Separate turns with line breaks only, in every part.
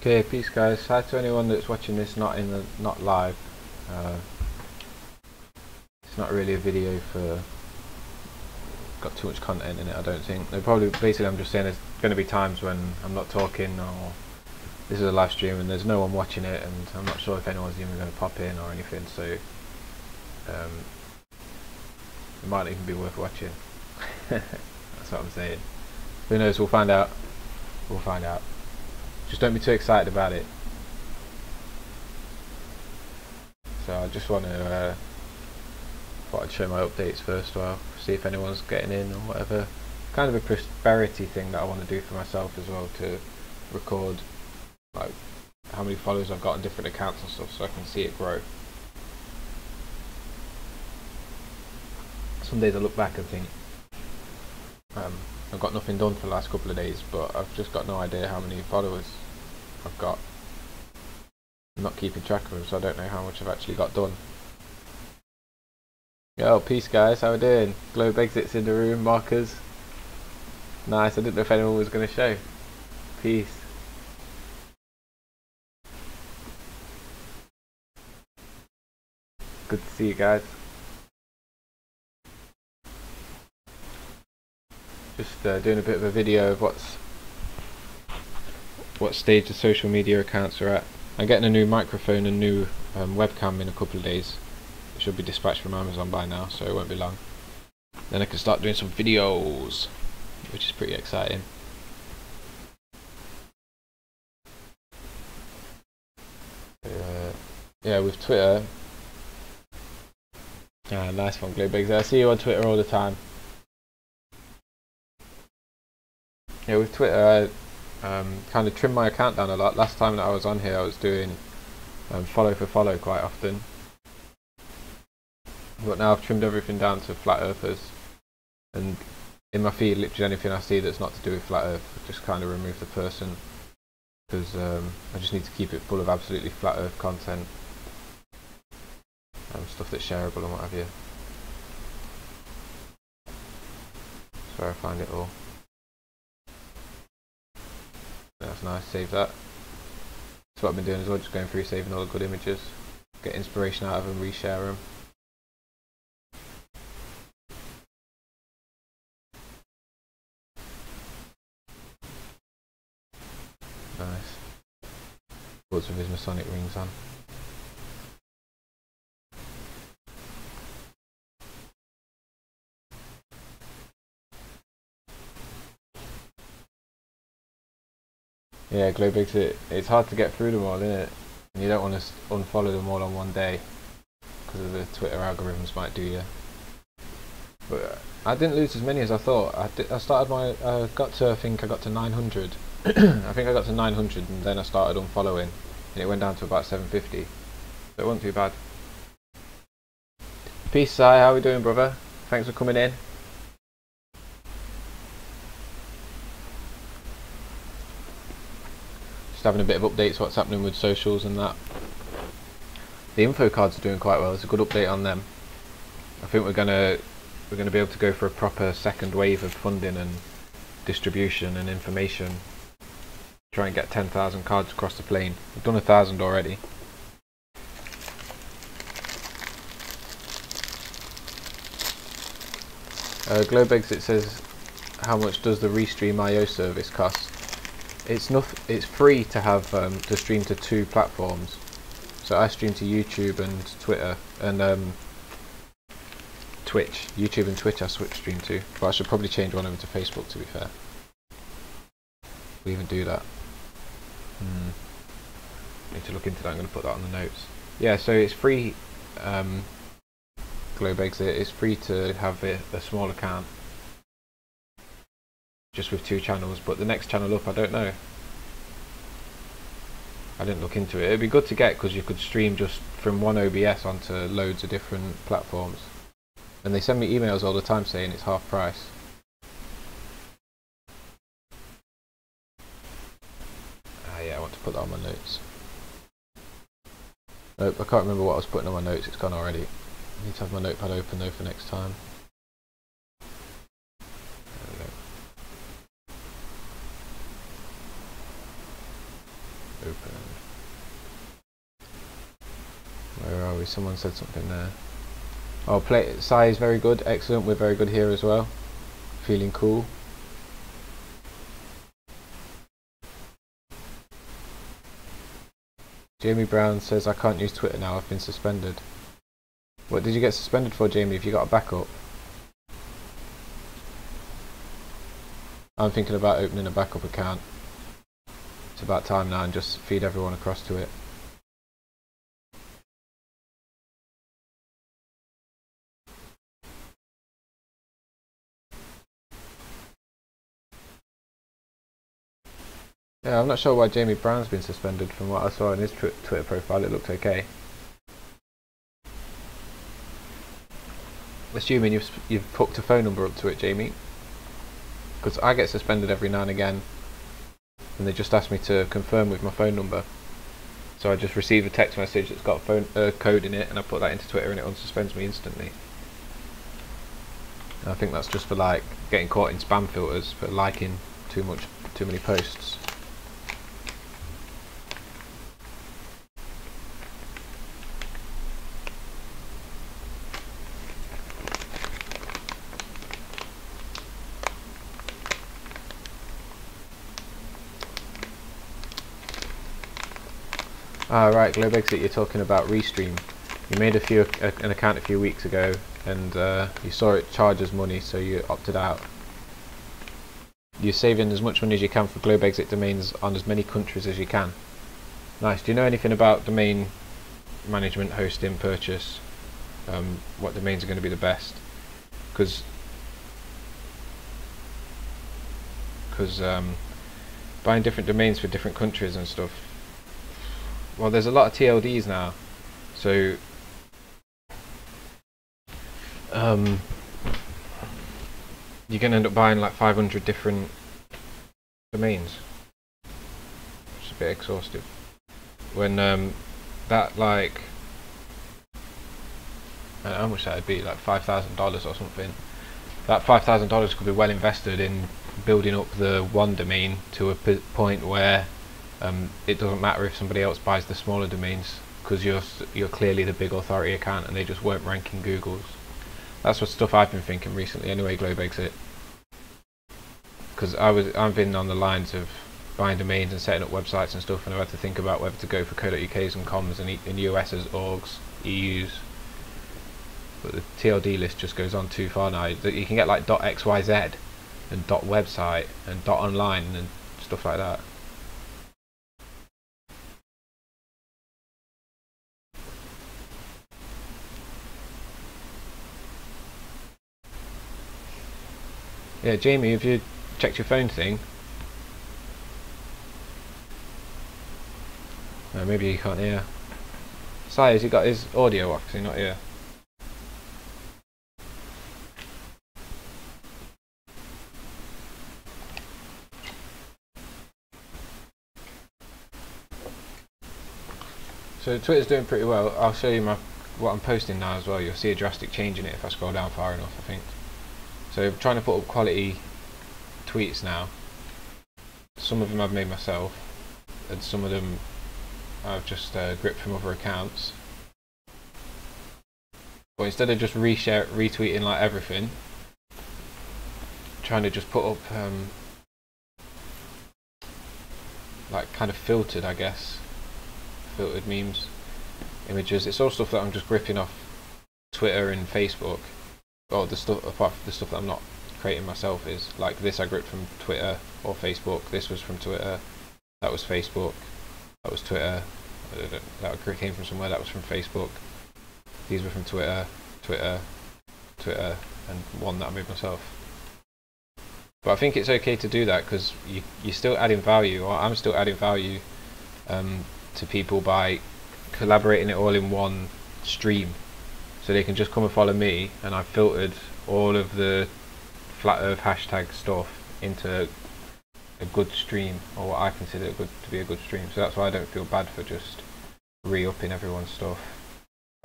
Okay, peace guys. Hi to anyone that's watching this not live. It's not really a video for got too much content in it, I don't think. Basically I'm just saying there's going to be times when I'm not talking, or this is a live stream and there's no one watching it, and I'm not sure if anyone's even going to pop in or anything, so it might not even be worth watching. That's what I'm saying. Who knows, we'll find out. We'll find out. Just don't be too excited about it. So I just want to thought I'd show my updates first, well, see if anyone's getting in or whatever. Kind of a prosperity thing that I want to do for myself as well, to record like how many followers I've got on different accounts and stuff, so I can see it grow. Some days I look back and think I've got nothing done for the last couple of days, but I've just got no idea how many followers I've got. I'm not keeping track of them, so I don't know how much I've actually got done. Yo, peace guys, how we doing? Globe Exits in the room, markers. Nice, I didn't know if anyone was going to show. Peace. Good to see you guys. Just doing a bit of a video of what stage the social media accounts are at. I'm getting a new microphone and new webcam in a couple of days. It should be dispatched from Amazon by now, so it won't be long. Then I can start doing some videos, which is pretty exciting. Yeah, with Twitter. Ah, nice one, Globex. I see you on Twitter all the time. Yeah, with Twitter, I kind of trimmed my account down a lot. Last time that I was on here, I was doing follow for follow quite often. But now I've trimmed everything down to flat earthers, and in my feed, literally anything I see that's not to do with flat earth, I just kind of remove the person, because I just need to keep it full of absolutely flat earth content, stuff that's shareable and what have you. That's where I find it all. That's nice, save that. That's what I've been doing as well, just going through saving all the good images, get inspiration out of them, reshare them. Nice. Lots of his Masonic rings on. Yeah, Globix, it's hard to get through them all, isn't it? And you don't want to unfollow them all on one day, because of the Twitter algorithms might do you. But I didn't lose as many as I thought. I got to 900. I think I got to 900 and then I started unfollowing, and it went down to about 750. So it wasn't too bad. Peace, Sai, how we doing, brother? Thanks for coming in. Just having a bit of updates, what's happening with socials and that. The info cards are doing quite well. There's a good update on them. I think we're gonna be able to go for a proper second wave of funding and distribution and information. Try and get 10,000 cards across the plane. We've done 1,000 already. Globex, it says, how much does the Restream.io service cost? It's free to have to stream to 2 platforms. So I stream to YouTube and Twitter and Twitch. YouTube and Twitch I stream to, but I should probably change one over to Facebook, to be fair. We even do that. Need to look into that. I'm going to put that on the notes. Yeah, so it's free. Globex, it's free to have a small account, just with 2 channels. But the next channel up, I don't know. I didn't look into it. It'd be good to get, because you could stream just from one OBS onto loads of different platforms. And they send me emails all the time saying it's half price. Yeah, I want to put that on my notes. Nope, I can't remember what I was putting on my notes. It's gone already. I need to have my notepad open though for next time. There we open. Where are we? Someone said something there. Oh, Sai is very good. Excellent. We're very good here as well. Feeling cool. Jamie Brown says, I can't use Twitter now, I've been suspended. What did you get suspended for, Jamie? Have you got a backup? I'm thinking about opening a backup account. It's about time now, and just feed everyone across to it. Yeah, I'm not sure why Jamie Brown's been suspended. From what I saw in his Twitter profile, it looked okay. Assuming you've hooked a phone number up to it, Jamie. Because I get suspended every now and again, and they just ask me to confirm with my phone number. So I just receive a text message that's got a code in it, and I put that into Twitter, and it unsuspends me instantly. And I think that's just for like getting caught in spam filters for liking too many posts. Ah, right, Globe Exit, you're talking about Restream. You made an account a few weeks ago, and you saw it charges money, so you opted out. You're saving as much money as you can for Globe Exit domains on as many countries as you can. Nice. Do you know anything about domain management, hosting, purchase? What domains are going to be the best? Because buying different domains for different countries and stuff. Well, there's a lot of TLDs now, so you're going to end up buying like 500 different domains. It's a bit exhaustive. When that like, how much that would be, like $5,000 or something. That $5,000 could be well invested in building up the one domain to a point where it doesn't matter if somebody else buys the smaller domains, because you're clearly the big authority account and they just weren't ranking Google's. That's what stuff I've been thinking recently anyway, Globe Exit. Because I've been on the lines of buying domains and setting up websites and stuff, and I've had to think about whether to go for .uk's and coms and in US's, orgs, EUs. But the TLD list just goes on too far now. You can get like .xyz and .website and .online and stuff like that. Yeah, Jamie, have you checked your phone thing? Maybe you can't hear. Sai, has he got his audio off? Is he not here? So Twitter's doing pretty well. I'll show you what I'm posting now as well. You'll see a drastic change in it if I scroll down far enough, I think. So I'm trying to put up quality tweets now. Some of them I've made myself, and some of them I've just gripped from other accounts. But instead of just retweeting like everything, trying to just put up like kind of filtered, I guess, filtered memes, images. It's all stuff that I'm just gripping off Twitter and Facebook. Or the stuff, apart from the stuff that I'm not creating myself, is like this I gripped from Twitter or Facebook. This was from Twitter. That was Facebook. That was Twitter. That came from somewhere. That was from Facebook. These were from Twitter, Twitter, and one that I made myself. But I think it's okay to do that because you're still adding value, or I'm still adding value to people by collaborating it all in one stream. So they can just come and follow me, and I've filtered all of the Flat Earth hashtag stuff into a good stream, or what I consider to be a good stream. So that's why I don't feel bad for just re-upping everyone's stuff.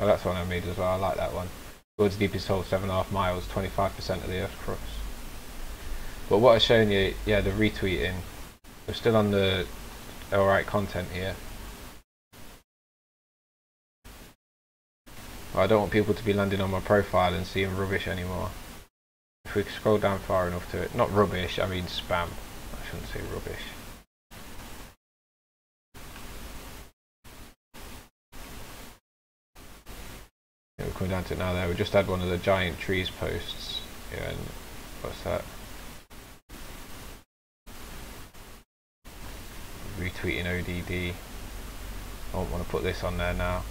Oh, that's one I made as well. I like that one. World's deepest hole, 7.5 miles, 25% of the Earth's crust. But what I've shown you, yeah, the retweeting. We're still on the alright content here. But I don't want people to be landing on my profile and seeing rubbish anymore. If we scroll down far enough to it, not rubbish, I mean spam. I shouldn't say rubbish. Yeah, we're coming down to it now there. We just had one of the giant trees posts. Yeah, and what's that? Retweeting ODD. I don't want to put this on there now.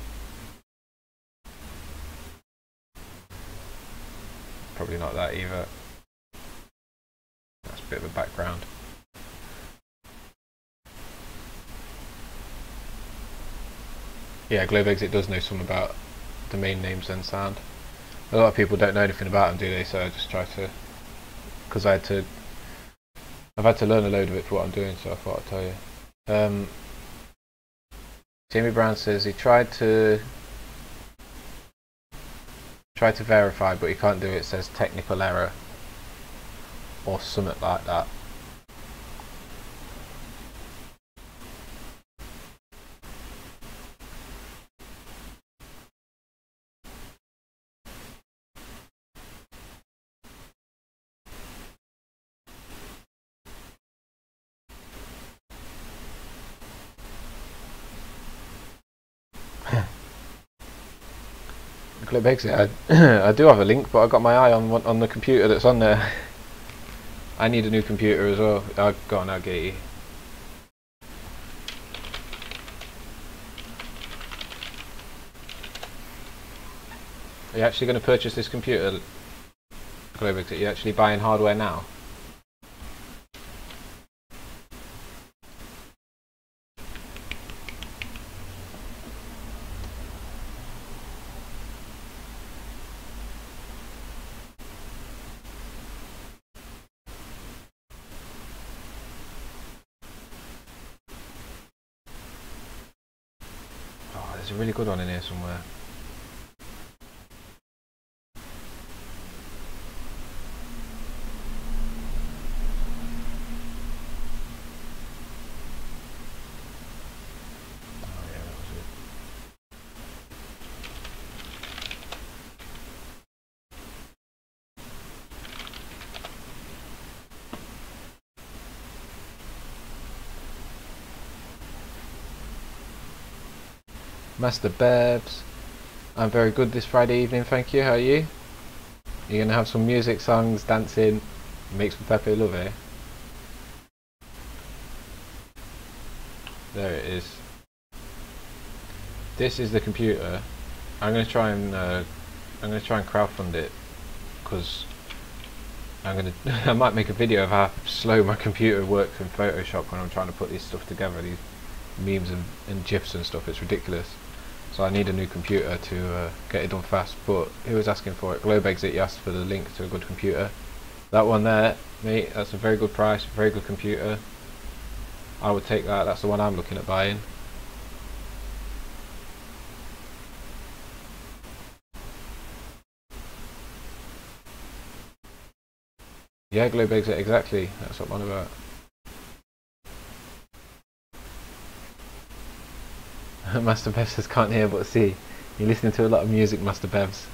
Probably not that either. That's a bit of a background. Yeah, Globe Exit does know something about domain names and sound. A lot of people don't know anything about them, do they? So I just try to, because I've had to learn a load of it for what I'm doing, so I thought I'd tell you. Jamie Brown says he tried to verify, but he can't do it. It says technical error or something like that. Globe Exit, I do have a link, but I got my eye on the computer that's on there. I need a new computer as well. Go on, I'll get you. Are you actually going to purchase this computer, Globe Exit? Are you actually buying hardware now? There's a really good one in here somewhere. Oh yeah, that was it. Master Babs, I'm very good this Friday evening, thank you. How are you? You're gonna have some music, songs, dancing, mixed with Pepe Love, eh? There it is. This is the computer. I'm gonna try and crowdfund it, because I might make a video of how slow my computer works in Photoshop when I'm trying to put this stuff together, these memes and GIFs and stuff. It's ridiculous. So I need a new computer to get it done fast. But who was asking for it? Globe Exit, you asked for the link to a good computer. That one there, mate, that's a very good price, very good computer. I would take that. That's the one I'm looking at buying. Yeah, Globe Exit, exactly. That's what I'm on about. Master Bevs says can't hear but see. You're listening to a lot of music, Master Bevs.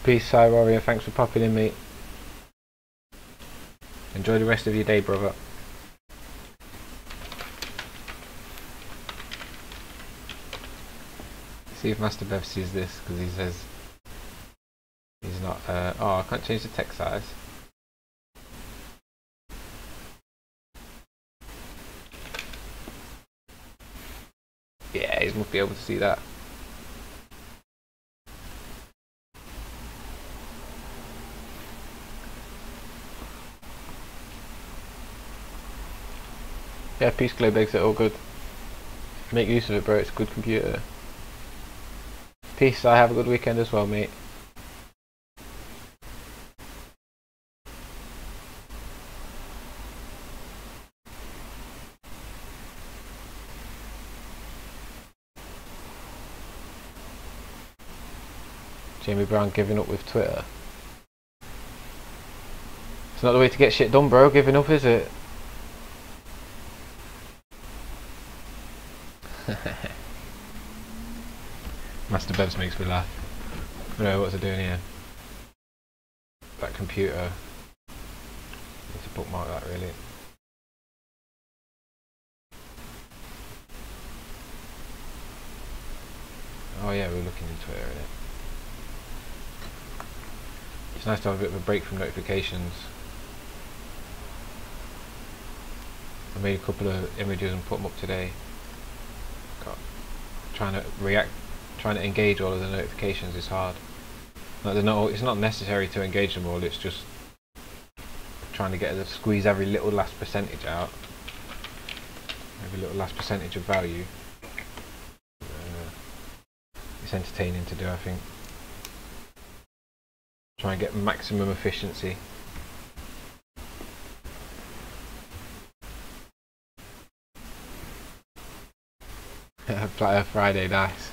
Peace, Cy Warrior. Thanks for popping in, mate. Enjoy the rest of your day, brother. See if Master Bev sees this, because he says he's not. Oh, I can't change the text size. Yeah, he must be able to see that. Yeah, peace, Globe Exit, all good. Make use of it, bro. It's a good computer. Peace. I have a good weekend as well, mate. Jamie Brown giving up with Twitter. It's not the way to get shit done, bro. Giving up, is it? Master Bevs makes me laugh. No, what's it doing here? That computer. Need to bookmark that, really. Oh yeah, we're looking into Twitter, innit? It's nice to have a bit of a break from notifications. I made a couple of images and put them up today. Trying to engage all of the notifications is hard. Like it's not necessary to engage them all, it's just trying to squeeze every little last percentage out. Every little last percentage of value. It's entertaining to do, I think. Try and get maximum efficiency. Friday, nice.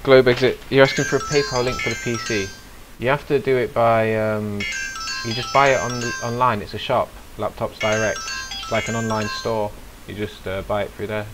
Globe Exit, you're asking for a PayPal link for the PC. You have to do it by, you just buy it online, it's a shop, Laptops Direct. It's like an online store, you just buy it through there.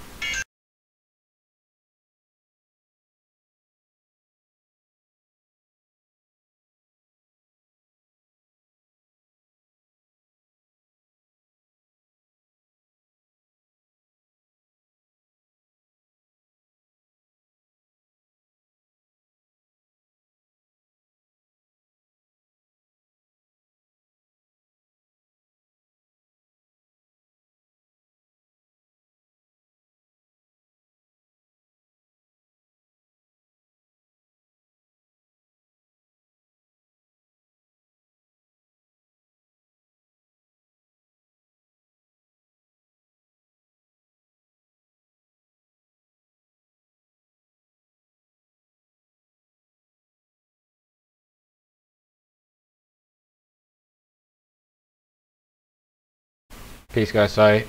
Peace guys, sorry.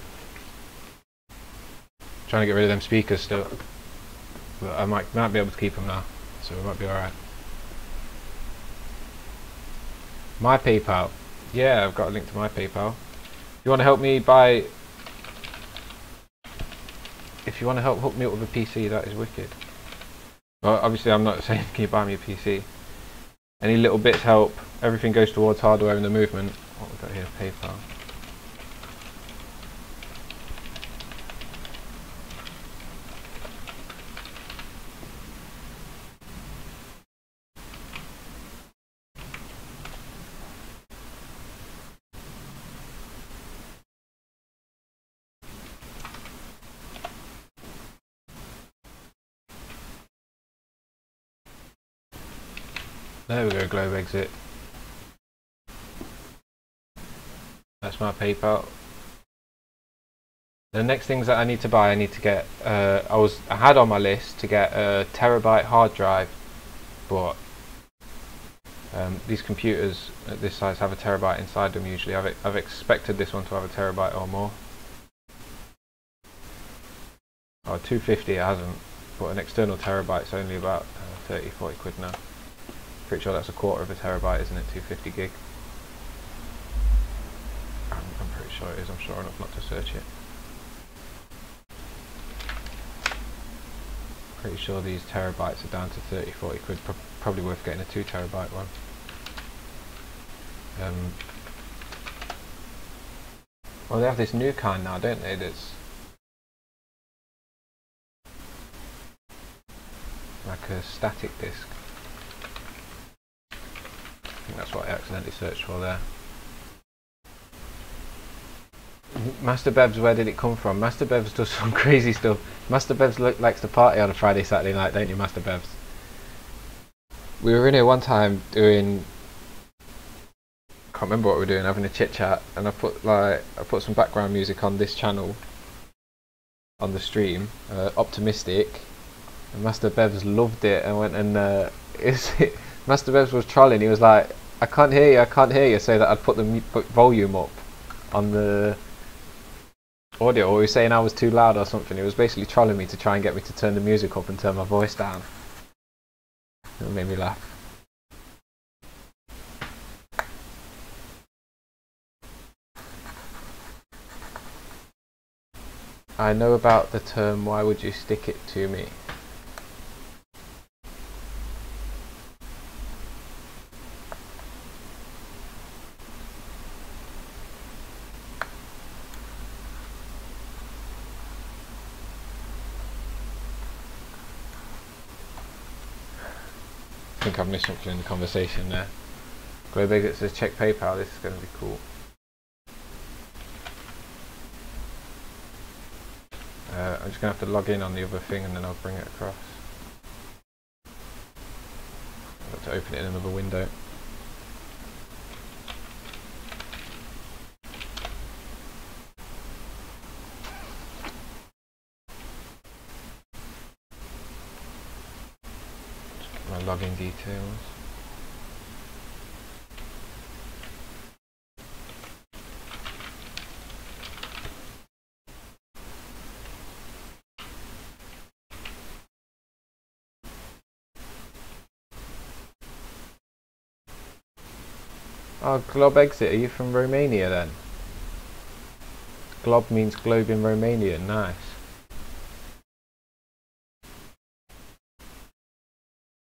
Trying to get rid of them speakers still. But I might be able to keep them now, so it might be alright. My PayPal. Yeah, I've got a link to my PayPal. If you want to help me buy... If you want to hook me up with a PC, that is wicked. Well, obviously I'm not saying can you buy me a PC. Any little bits help. Everything goes towards hardware and the movement. What we got here? PayPal. There we go, Globe Exit. That's my PayPal. The next things that I need to buy, I need to get. I had on my list to get a terabyte hard drive, but these computers at this size have a terabyte inside them usually. I've expected this one to have a terabyte or more. Oh, 250 it hasn't, but an external terabyte's only about 30-40 quid now. Pretty sure that's a quarter of a terabyte, isn't it? 250 gig. I'm pretty sure it is. I'm sure enough not to search it. Pretty sure these terabytes are down to 30-40 quid. Probably worth getting a 2 terabyte one. Well, they have this new kind now, don't they? That's like a static disk. I think that's what I accidentally searched for there. Master Bevs, where did it come from? Master Bevs does some crazy stuff. Master Bevs likes to party on a Friday, Saturday night, don't you, Master Bevs? We were in here one time doing... can't remember what we were doing, having a chit chat, and I put some background music on this channel on the stream, Optimistic, and Master Bevs loved it and went and Master Bevs was trolling. He was like, I can't hear you, so that I'd put the volume up on the audio, or he was saying I was too loud or something. He was basically trolling me to try and get me to turn the music up and turn my voice down. It made me laugh. I know about the term, why would you stick it to me? I think I've missed something in the conversation there. Globe Exit says check PayPal, this is going to be cool. I'm just going to have to log in on the other thing and then I'll bring it across. I've got to open it in another window. My login details. Oh, Globe Exit, are you from Romania then? Glob means globe in Romanian, nice.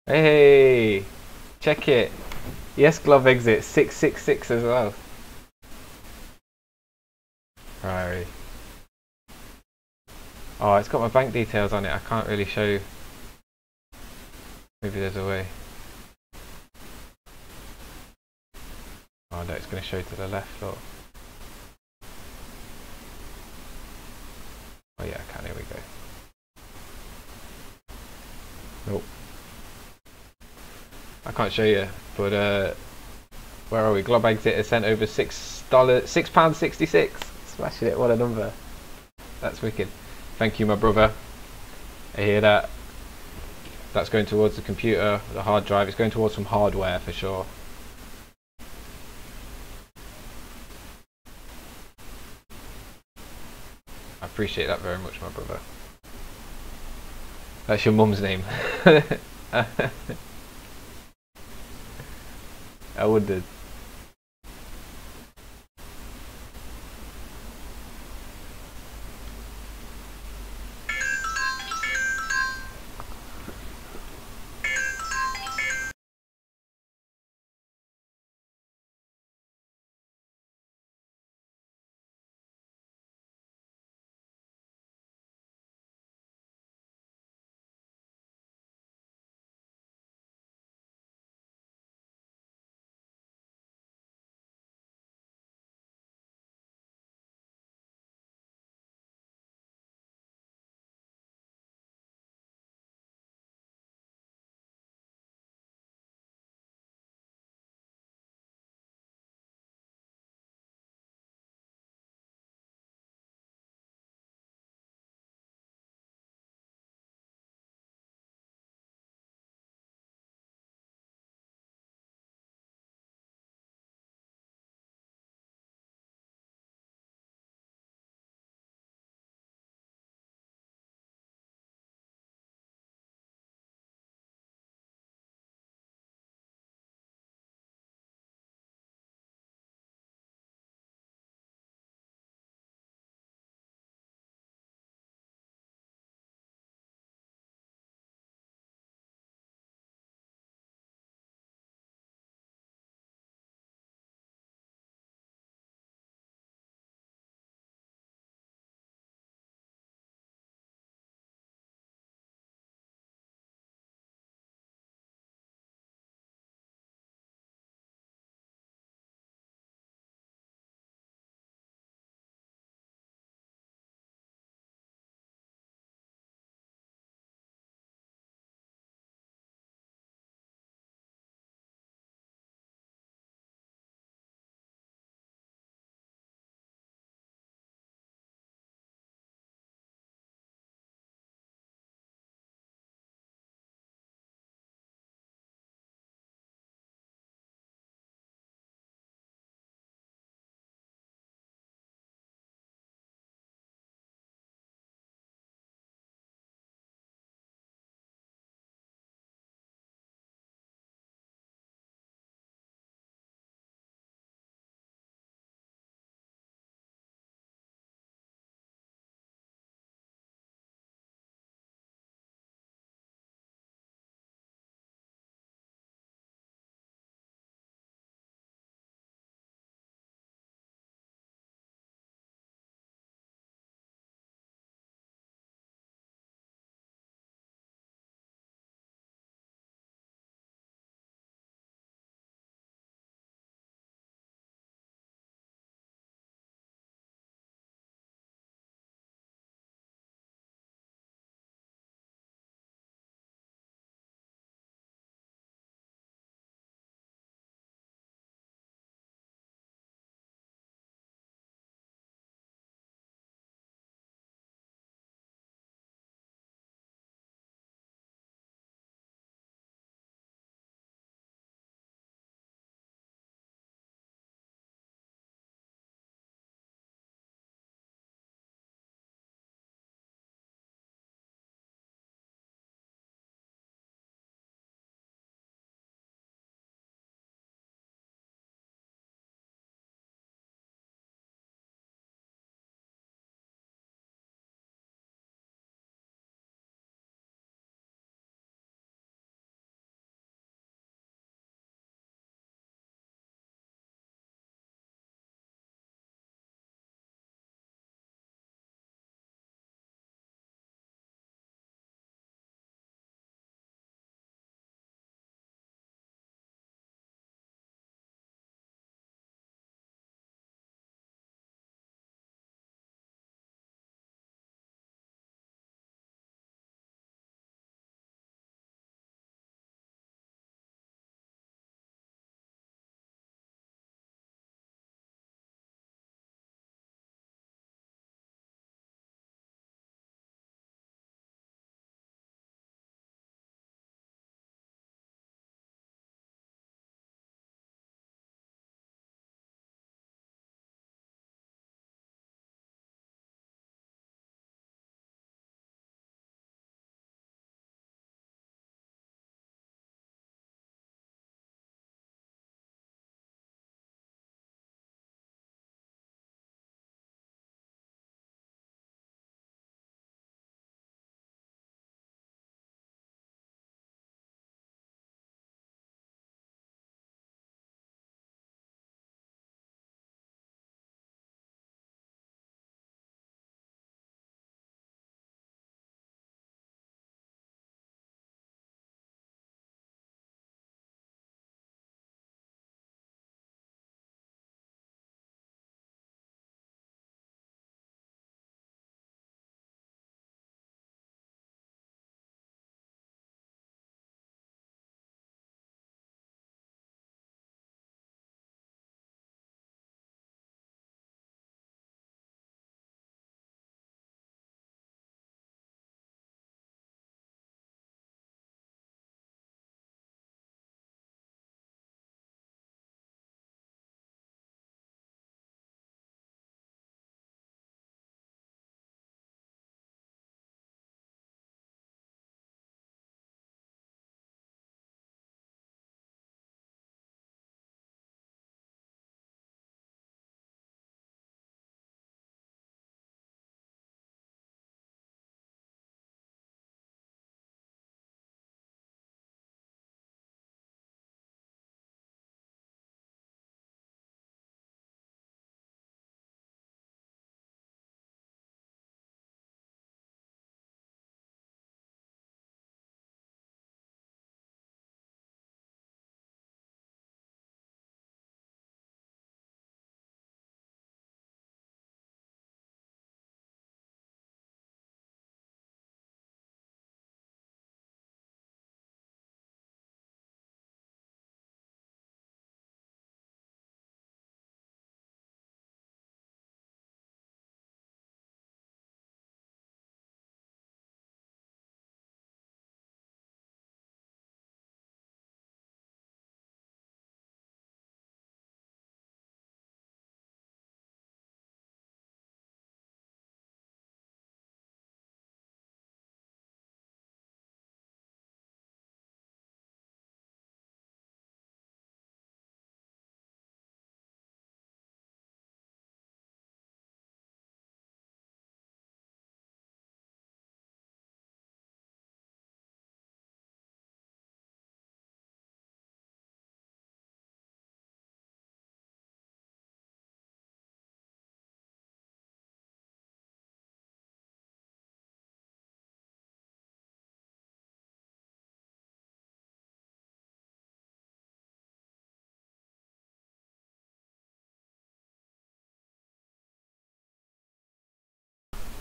Hey, check it. Yes, Globe Exit, 666 as well. Right. Oh, it's got my bank details on it, I can't really show. Maybe there's a way. Oh no, it's going to show to the left, look. Oh yeah, I can, here we go. Nope. I can't show you, but where are we? Glob Exit has sent over £6.66. Smashing it, what a number. That's wicked. Thank you, my brother. I hear that. That's going towards the computer, the hard drive. It's going towards some hardware for sure. I appreciate that very much, my brother. That's your mum's name. I wondered.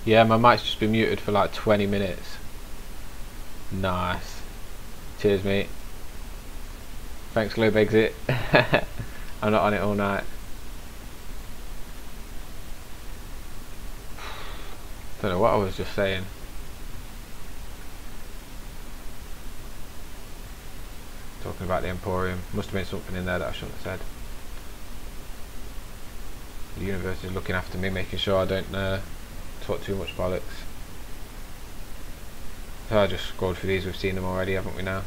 Yeah, my mic's just been muted for like 20 minutes. Nice. Cheers, mate. Thanks, Globe Exit. I'm not on it all night. Don't know what I was just saying. Talking about the Emporium. Must have been something in there that I shouldn't have said. The universe is looking after me, making sure I don't talk too much bollocks. So I just scrolled through these. We've seen them already, haven't we now?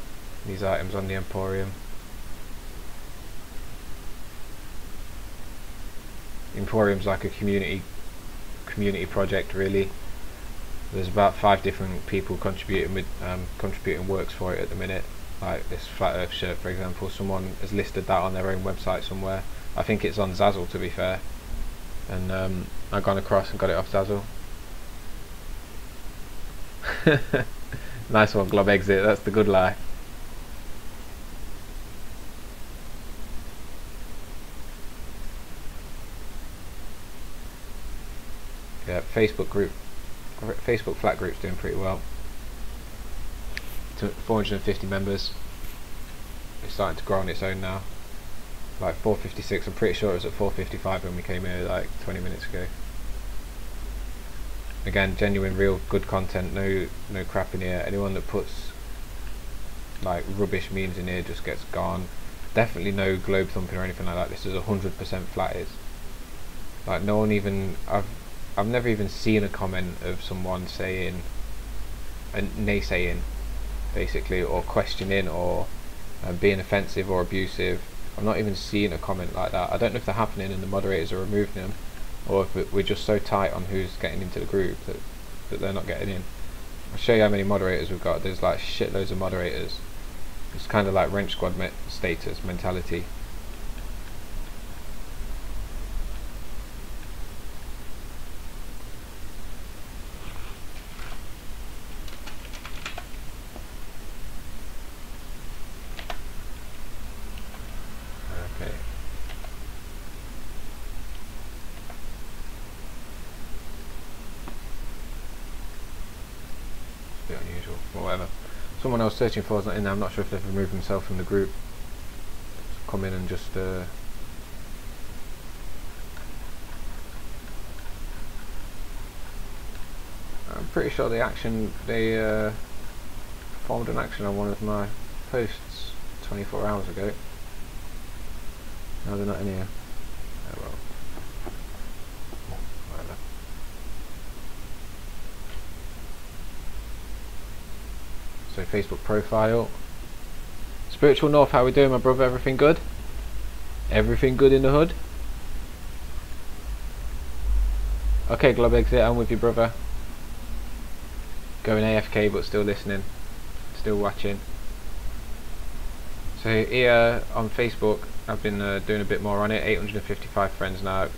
These items on the Emporium. Emporium's like a community project, really. There's about 5 different people contributing with contributing works for it at the minute. Like this Flat Earth shirt, for example, someone has listed that on their own website somewhere. I think it's on Zazzle, to be fair. And I've gone across and got it off Zazzle. Nice one, Glob Exit. That's the good life. Yeah, Facebook flat group's doing pretty well. 450 members. It's starting to grow on its own now. Like 456. I'm pretty sure it was at 455 when we came here like 20 minutes ago. Again, genuine, real, good content. No crap in here. Anyone that puts like rubbish memes in here just gets gone. Definitely no globe thumping or anything like that. This is 100% flat is. Like no one even. I've never even seen a comment of someone saying and naysaying, basically, or questioning, or being offensive or abusive. I've not even seen a comment like that. I don't know if they're happening and the moderators are removing them, or if we're just so tight on who's getting into the group that they're not getting in. I'll show you how many moderators we've got. There's like shitloads of moderators. It's kind of like Wrench Squad status mentality. Okay. It's a bit unusual, but whatever. Someone I was searching for is not in there. I'm not sure if they've removed themselves from the group. Come in and just I'm pretty sure they formed an action on one of my posts 24 hours ago. No, they're not in here. Oh well. Whatever. So Facebook profile. Spiritual North, how we doing, my brother? Everything good? Everything good in the hood? Okay, Globe Exit, I'm with you, brother. Going AFK but still listening, still watching. So here on Facebook, I've been doing a bit more on it. 855 friends now.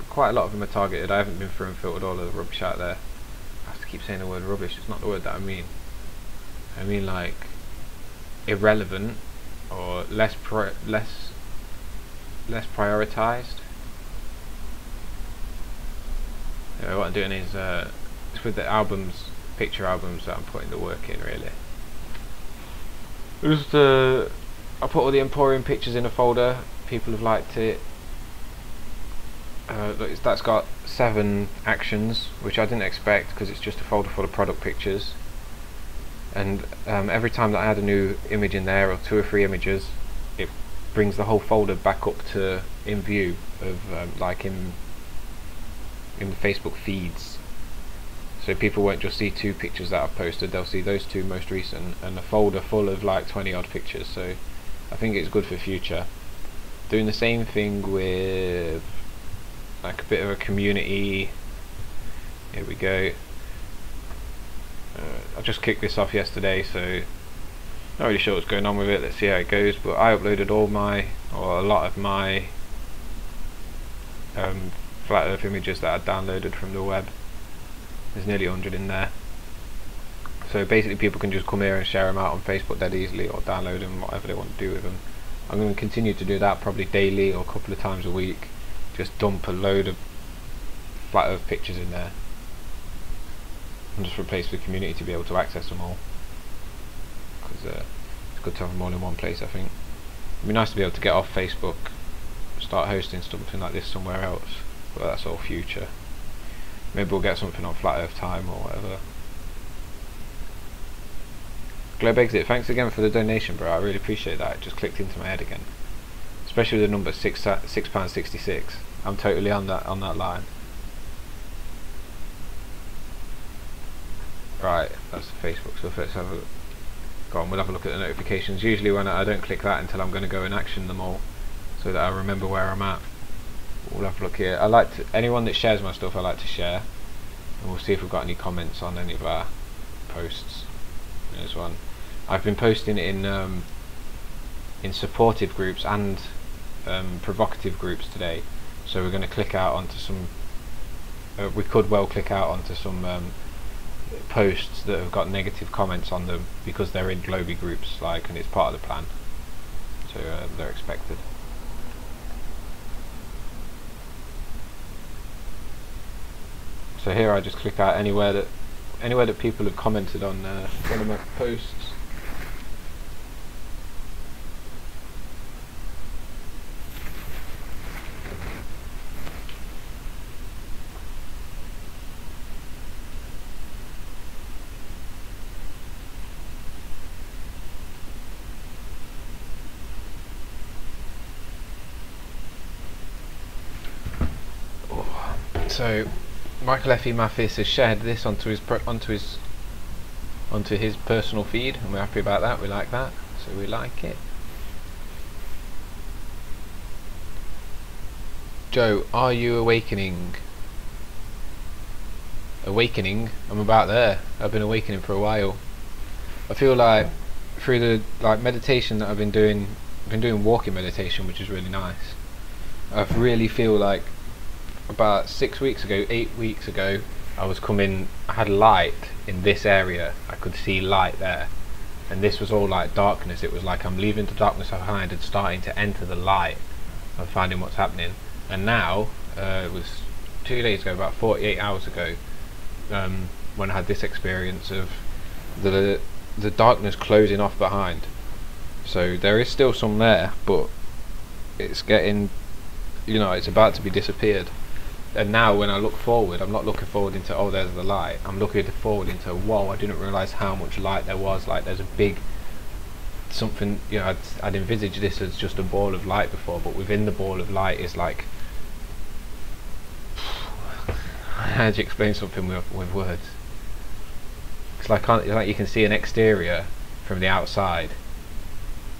Quite a lot of them are targeted. I haven't been through and filtered all of the rubbish out there. I have to keep saying the word rubbish. It's not the word that I mean. I mean like irrelevant or less prioritized. Yeah, what I'm doing is it's with the picture albums that I'm putting the work in, really. Just I put all the Emporium pictures in a folder. People have liked it. That's got 7 actions, which I didn't expect because it's just a folder full of product pictures. And every time that I add a new image in there, or 2 or 3 images, it brings the whole folder back up to in view of like in the Facebook feeds. So people won't just see 2 pictures that I've posted, they'll see those 2 most recent and a folder full of like 20 odd pictures. So I think it's good for future. Doing the same thing with like a bit of a community. Here we go. I just kicked this off yesterday, so not really sure what's going on with it. Let's see how it goes. But I uploaded a lot of my flat earth images that I downloaded from the web. There's nearly 100 in there. So basically people can just come here and share them out on Facebook dead easily, or download them, whatever they want to do with them. I'm going to continue to do that probably daily or a couple of times a week. Just dump a load of flat earth pictures in there. and just replace the community to be able to access them all, because it's good to have them all in one place. I think it'd be nice to be able to get off Facebook, start hosting something like this somewhere else, but that's all future. Maybe we'll get something on Flat Earth Time or whatever. Globe Exit, thanks again for the donation, bro. I really appreciate that. It just clicked into my head again, especially with the number £6.66. I'm totally on that line. Right, that's the Facebook stuff. Let's have a look. Go on, we'll have a look at the notifications. Usually when I don't click that until I'm going to go and action them all, so that I remember where I'm at. We'll have a look here. I like to, anyone that shares my stuff, I like to share, and we'll see if we've got any comments on any of our posts. There's one. I've been posting it in supportive groups and provocative groups today, so we're going to click out onto some. We could well click out onto some posts that have got negative comments on them because they're in Globy groups, and it's part of the plan, so they're expected. So here I just click out anywhere that people have commented on one of my posts. So Michael F. E. Mathis has shared this onto his personal feed, and we're happy about that. We like that, so we like it. Joe, are you awakening? Awakening? I'm about there. I've been awakening for a while. I feel like through the meditation that I've been doing walking meditation, which is really nice. I really feel like about 8 weeks ago, I had light in this area. I could see light there, and this was all like darkness. It was like I'm leaving the darkness behind and starting to enter the light. I'm finding what's happening, and now it was 2 days ago, about 48 hours ago, when I had this experience of the darkness closing off behind. So there is still some there, but it's getting, it's about to be disappeared. And now when I look forward, I'm not looking forward into, oh, there's the light. I'm looking forward into, whoa, I didn't realise how much light there was. Like, there's a big something, I'd envisaged this as just a ball of light before, but within the ball of light is like, how do you explain something with words? It's like you can see an exterior from the outside,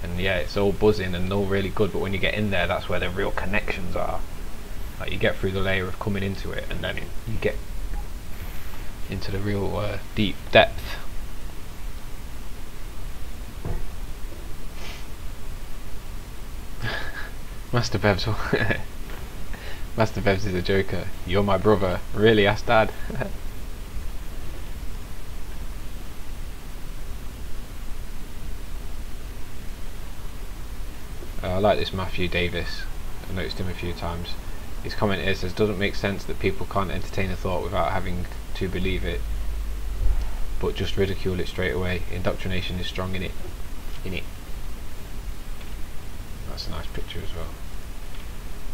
and yeah, it's all buzzing and all really good, but when you get in there, that's where the real connections are. Like, you get through the layer of coming into it, and then you get into the real deep depth. Master Bevs Master Bevs is a joker. You're my brother. Really? Ask Dad. I like this Matthew Davis. I've noticed him a few times. His comment is, it doesn't make sense that people can't entertain a thought without having to believe it, but just ridicule it straight away. Indoctrination is strong in it. That's a nice picture as well.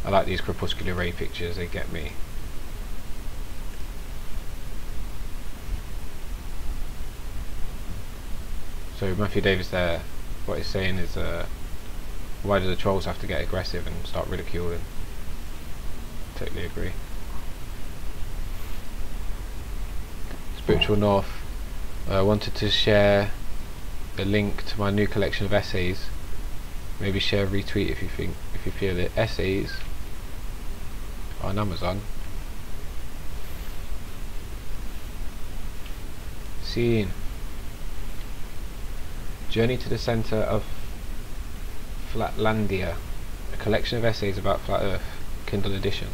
I like these crepuscular ray pictures, they get me. So Matthew Davis there, what he's saying is, why do the trolls have to get aggressive and start ridiculing? Totally agree. Spiritual North, I wanted to share a link to my new collection of essays. Maybe share, retweet if you feel it. Essays on Amazon. Scene. Journey to the Centre of Flatlandia, a collection of essays about Flat Earth, Kindle edition.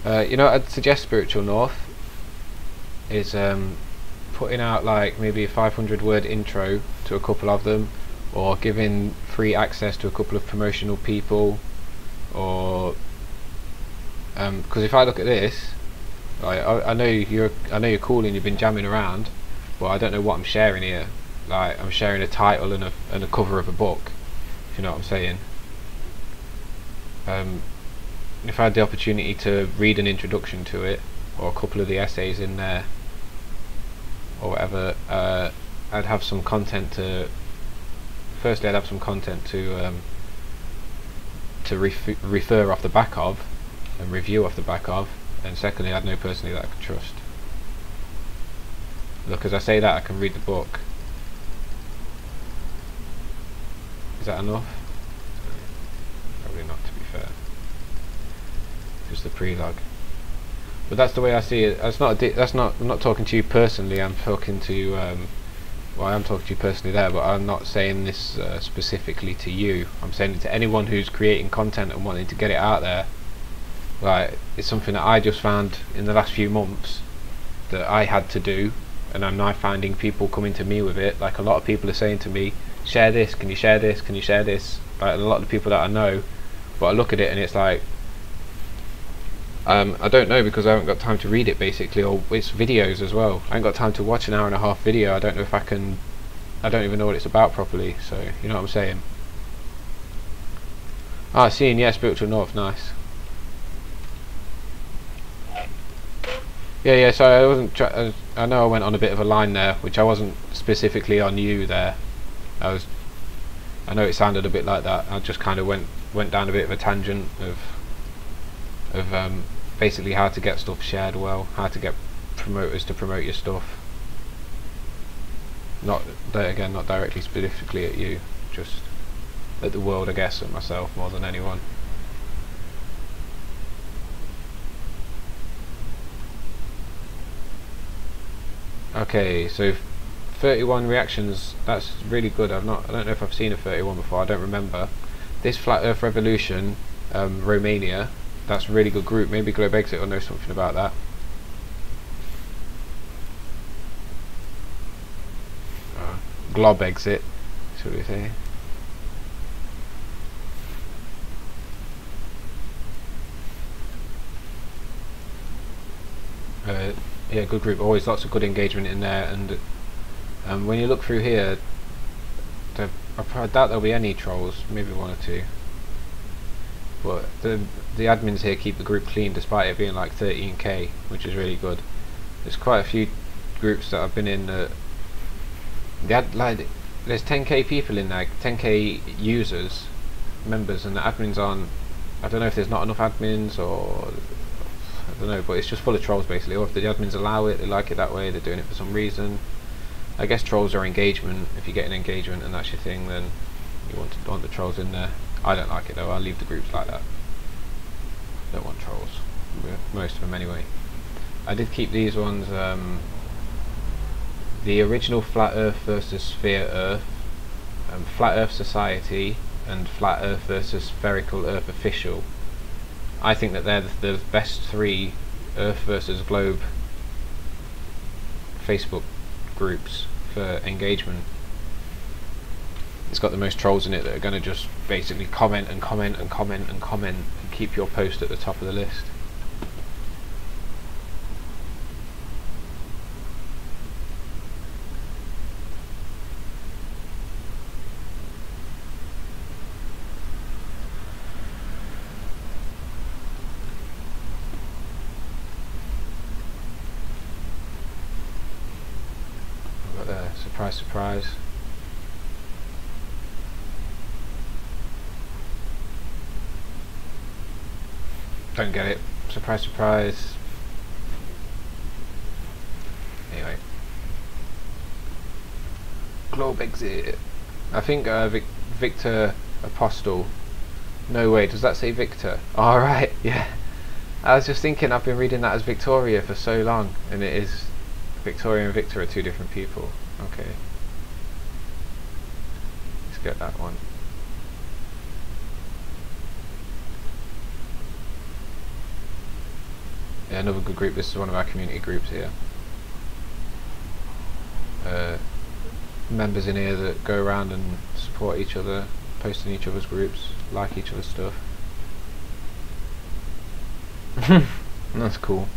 I'd suggest Spiritual North is putting out like maybe a 500-word intro to a couple of them, or giving free access to a couple of promotional people, or because if I look at this, Like I know you're cool and you've been jamming around, but I don't know what I'm sharing here. Like I'm sharing a title and a cover of a book. If you know what I'm saying. If I had the opportunity to read an introduction to it or a couple of the essays in there or whatever, I'd have some content to. Firstly, I'd have some content to refer off the back of and review off the back of, and secondly, I'd know personally that I could trust. Look, as I say that, I can read the book. Is that enough? Probably not, to be fair. Just the prelog. But that's the way I see it. I'm not talking to you personally. I'm talking to well, I am talking to you personally there, but I'm not saying this specifically to you. I'm saying it to anyone who's creating content and wanting to get it out there. Like, it's something that I just found in the last few months that I had to do, and I'm now finding people coming to me with it. Like, a lot of people are saying to me, share this, can you share this, can you share this? Like, a lot of the people that I know, but I look at it and it's like, I don't know, because I haven't got time to read it, basically, or it's videos as well. I ain't got time to watch an hour and a half video. I don't know if I can. I don't even know what it's about properly, so you know what I'm saying. Ah, seeing, yeah, Spiritual North, nice. Yeah, so I wasn't. I know I went on a bit of a line there, which I wasn't specifically on you there. I know it sounded a bit like that. I just kind of went down a bit of a tangent of basically how to get stuff shared well, how to get promoters to promote your stuff. Not directly specifically at you, just at the world, I guess, at myself more than anyone. Okay, so 31 reactions. That's really good. I don't know if I've seen a 31 before. I don't remember. This Flat Earth Revolution, Romania. That's a really good group. Maybe Globe Exit will know something about that. Glob Exit, should we say? Yeah, good group. Always lots of good engagement in there, and when you look through here, I doubt there'll be any trolls. Maybe one or two. But the admins here keep the group clean despite it being like 13k, which is really good. There's quite a few groups that I've been in that like there's 10k people in there, 10k users, members, and the admins aren't. I don't know if there's not enough admins or I don't know, but it's just full of trolls basically. Or if the admins allow it, they like it that way, they're doing it for some reason. I guess trolls are engagement. If you get an engagement and that's your thing, then you want the trolls in there. I don't like it though. I'll leave the groups like that. Don't want trolls. Most of them anyway. I did keep these ones. The original Flat Earth versus Sphere Earth, Flat Earth Society, and Flat Earth versus Spherical Earth Official. I think that they're the best three Earth versus Globe Facebook groups for engagement. It's got the most trolls in it that are going to just basically comment and comment and comment and comment and keep your post at the top of the list. I've got there, surprise, surprise. Don't get it. Surprise, surprise. Anyway. Globe Exit. I think Victor Apostle. No way, does that say Victor? Alright, yeah. I was just thinking, I've been reading that as Victoria for so long, and it is. Victoria and Victor are two different people. Okay. Let's get that one. Yeah, another good group. This is one of our community groups here. Members in here that go around and support each other, post in each other's groups, like each other's stuff. That's cool.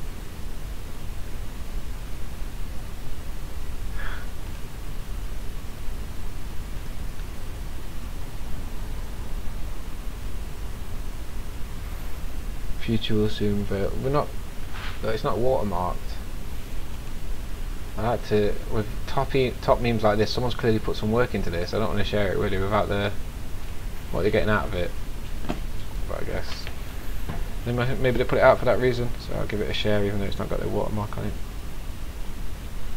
Future will soon, but we're not. It's not watermarked. I like to, with top memes like this, someone's clearly put some work into this. I don't want to share it really without what they're getting out of it. But I guess maybe they put it out for that reason, so I'll give it a share even though it's not got their watermark on it.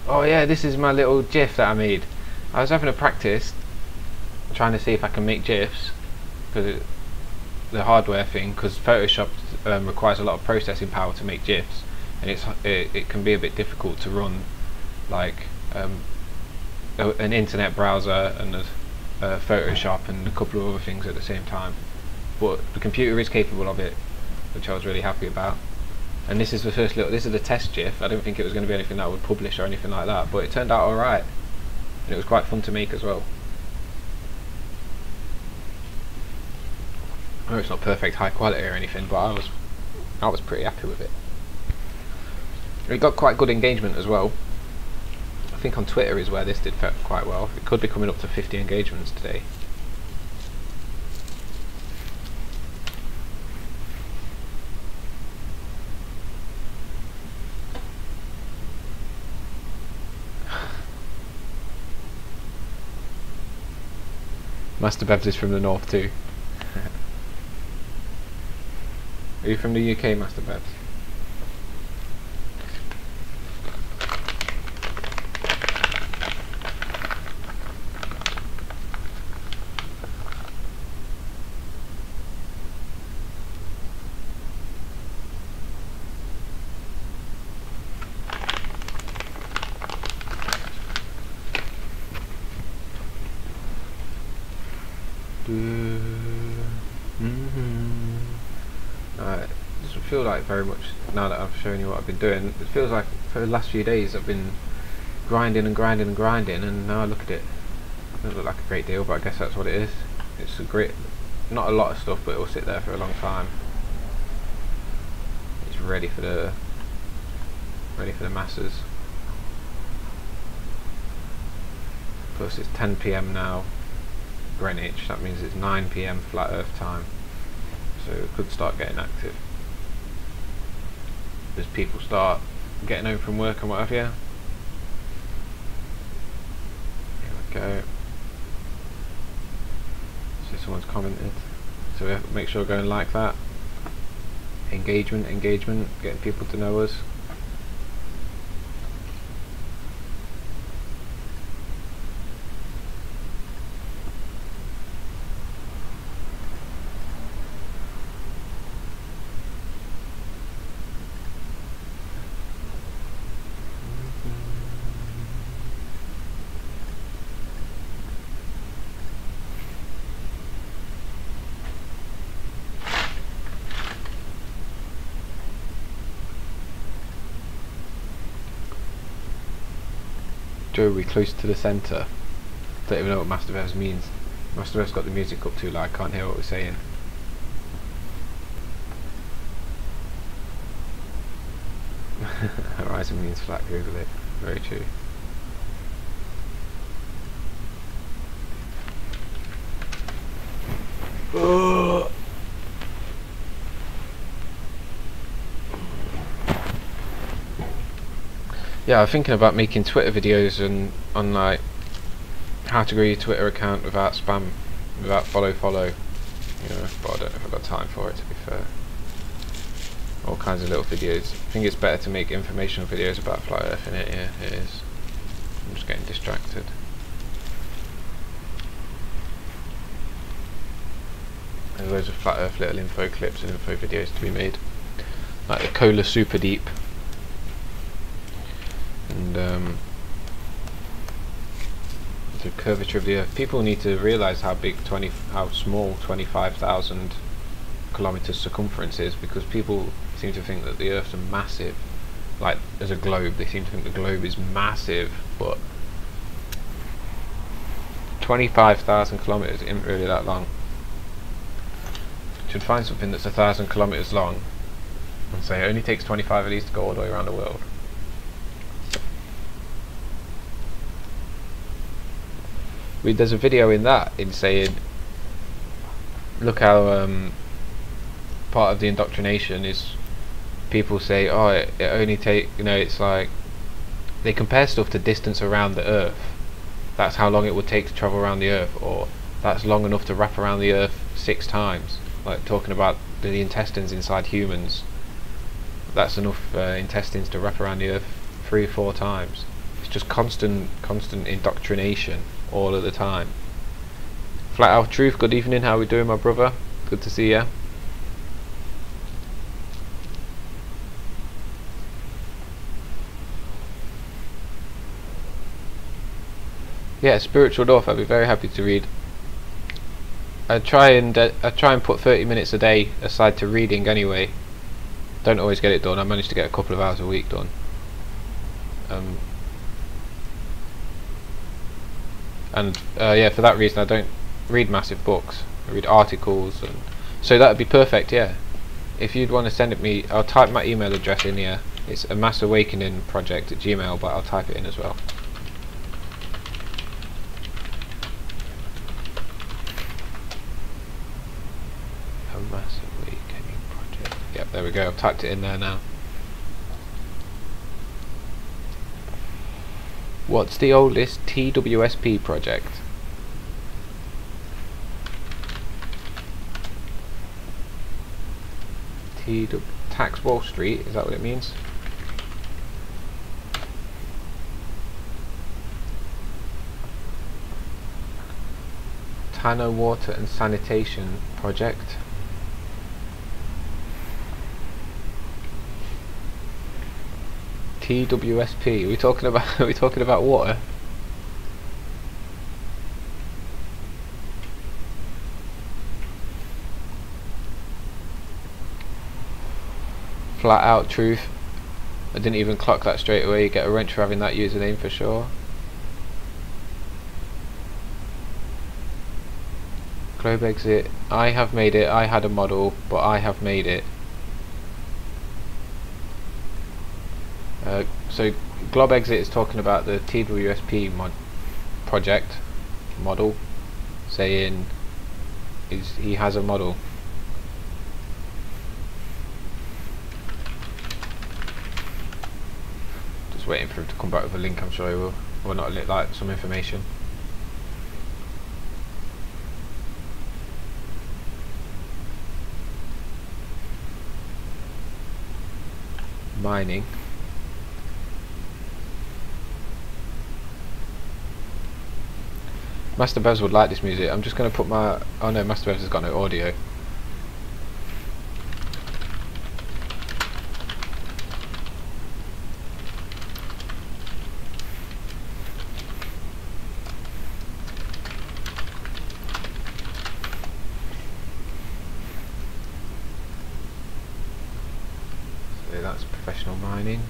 Oh yeah, this is my little GIF that I made. I was having a practice trying to see if I can make GIFs, because the hardware thing, because Photoshop requires a lot of processing power to make GIFs, and it can be a bit difficult to run like an internet browser and Photoshop and a couple of other things at the same time. But the computer is capable of it, which I was really happy about. And this is the first this is the test GIF. I don't think it was going to be anything that I would publish or anything like that, but it turned out alright, and it was quite fun to make as well. I know it's not perfect high quality or anything, but I was pretty happy with it. It got quite good engagement as well. I think on Twitter is where this did quite well. It could be coming up to 50 engagements today. Master Bevs is from the north too. Are you from the UK, Master Bevs? It doesn't feel like very much now that I've shown you what I've been doing. It feels like for the last few days I've been grinding and grinding and grinding, and now I look at it. It doesn't look like a great deal, but I guess that's what it is. It's a great, not a lot of stuff, but it will sit there for a long time. It's ready for the masses. Plus it's 10 PM now, Greenwich. That means it's 9 PM flat Earth time, so it could start getting active as people start getting home from work and what have you. Here we go. So someone's commented, so we have to make sure to go and like that. Engagement, getting people to know us. Joe, we're close to the centre. Don't even know what Master Bevs means. Master Bevs got the music up too loud, I can't hear what we're saying. Horizon means flat, Google it. Very true. Yeah, I'm thinking about making Twitter videos and on like how to grow your Twitter account without spam, without follow, you know, but I don't know if I've got time for it, to be fair. All kinds of little videos. I think it's better to make informational videos about Flat Earth, innit? Yeah, it is. I'm just getting distracted. There's loads of Flat Earth little info clips and info videos to be made, like the Cola Super Deep. And the curvature of the Earth. People need to realise how small 25,000 kilometres circumference is, because people seem to think that the Earth's a massive, like as a globe, they seem to think the globe is massive, but 25,000 kilometres isn't really that long. Should find something that's 1,000 kilometres long and say it only takes 25 of these to go all the way around the world. There's a video in that in saying, look how part of the indoctrination is people say, oh, it only take, it's like they compare stuff to distance around the Earth. That's how long it would take to travel around the Earth, or that's long enough to wrap around the Earth 6 times. Like talking about the intestines inside humans. That's enough intestines to wrap around the Earth 3 or 4 times. It's just constant indoctrination all of the time. Flat Out Truth, good evening, how we doing, my brother? Good to see ya. Yeah, Spiritual North, I'd be very happy to read. I try and put 30 minutes a day aside to reading anyway. Don't always get it done. I managed to get a couple of hours a week done. Yeah, for that reason I don't read massive books. I read articles, and so that would be perfect. Yeah, if you'd want to send it me, I'll type my email address in here. It's amasawakeningproject@gmail.com, but I'll type it in as well. A Mass Awakening Project. Yep, there we go. I've typed it in there now. What's the oldest TWSP project? Tax Wall Street, is that what it means? Tanner Water and Sanitation Project. TWSP. Are we talking about water? Flat Out Truth. I didn't even clock that straight away. You get a wrench for having that username for sure. Globe Exit. I have made it. I had a model, but I have made it. So Globe Exit is talking about the TWSP project model, saying he has a model. Just waiting for him to come back with a link. I'm sure he will, or not, like some information. Mining. Master Bevs would like this music. I'm just going to put my... Oh no, Master Bevs has got no audio. So that's professional mining.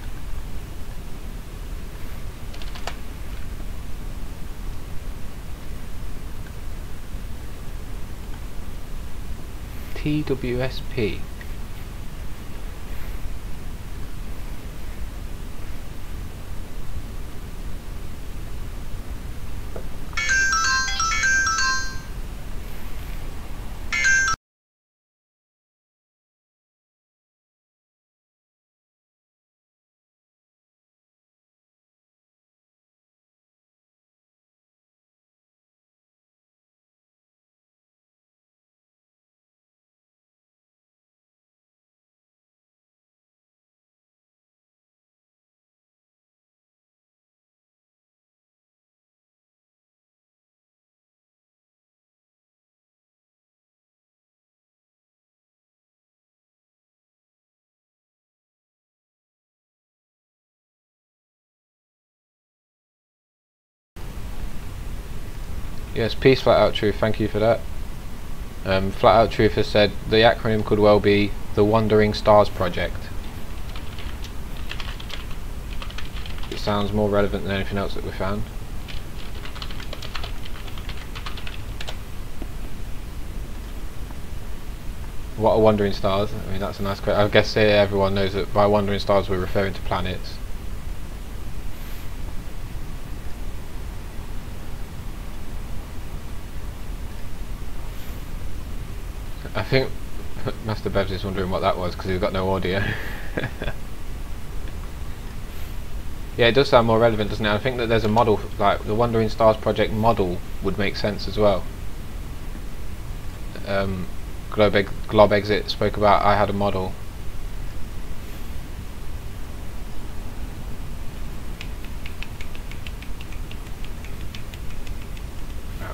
TWSP. Yes, peace, Flat Out Truth, thank you for that. Flat Out Truth has said the acronym could well be the Wandering Stars Project. It sounds more relevant than anything else that we found. What are wandering stars? I mean, that's a nice question. I guess everyone knows that by wandering stars we're referring to planets. I think Master Bev's is wondering what that was because he's got no audio. Yeah, it does sound more relevant, doesn't it? I think that there's a model, like the Wandering Stars project model would make sense as well. Glob Exit spoke about I had a model.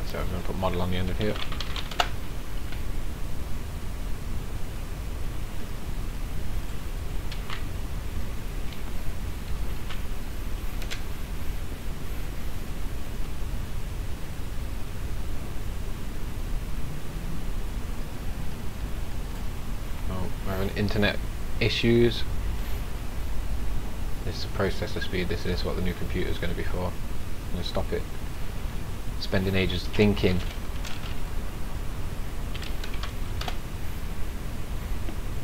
So I'm going to put model on the end of here. Oh, we're having internet issues. This is processor speed. This is what the new computer is going to be for. I'm going to stop it spending ages thinking.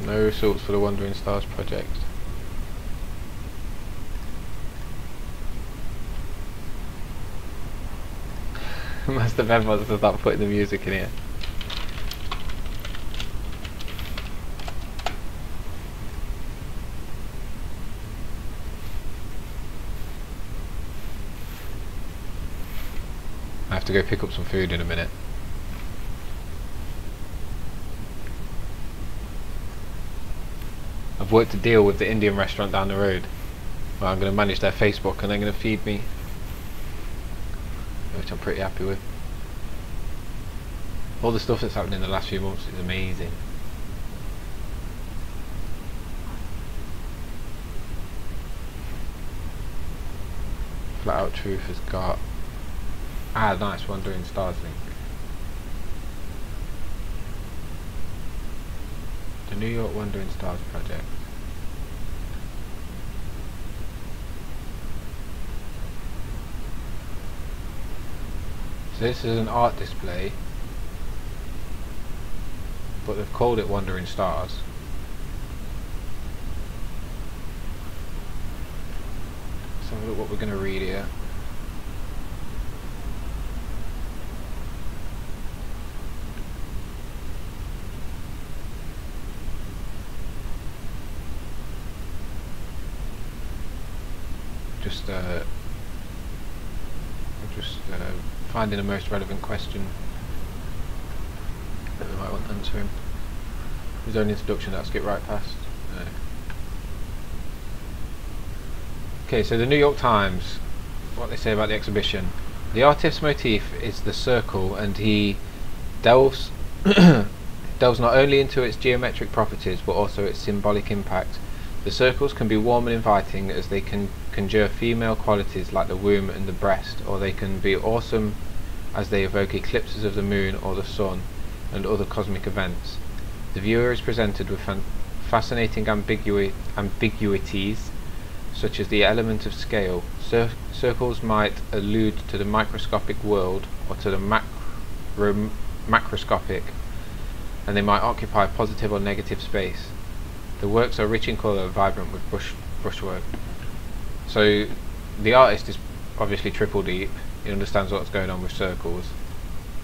No results for the Wandering Stars project. Master Bev wants to start putting the music in here. I have to go pick up some food in a minute. I've worked a deal with the Indian restaurant down the road where I'm going to manage their Facebook and they're going to feed me, which I'm pretty happy with. All the stuff that's happened in the last few months is amazing. Flat Out Truth has got nice Wandering Stars link. The New York Wandering Stars project. So this is an art display, but they've called it Wandering Stars. Let's have a look what we're going to read here. Just finding the most relevant question that we might want answering. His own introduction that I'll skip right past. No. Okay, so the New York Times, what they say about the exhibition. The artist's motif is the circle, and he delves not only into its geometric properties but also its symbolic impact. The circles can be warm and inviting as they can conjure female qualities like the womb and the breast, or they can be awesome as they evoke eclipses of the moon or the sun and other cosmic events. The viewer is presented with fascinating ambiguities such as the element of scale. Circles might allude to the microscopic world or to the macroscopic, and they might occupy positive or negative space. The works are rich in colour, vibrant with brushwork. So the artist is obviously triple deep. He understands what's going on with circles,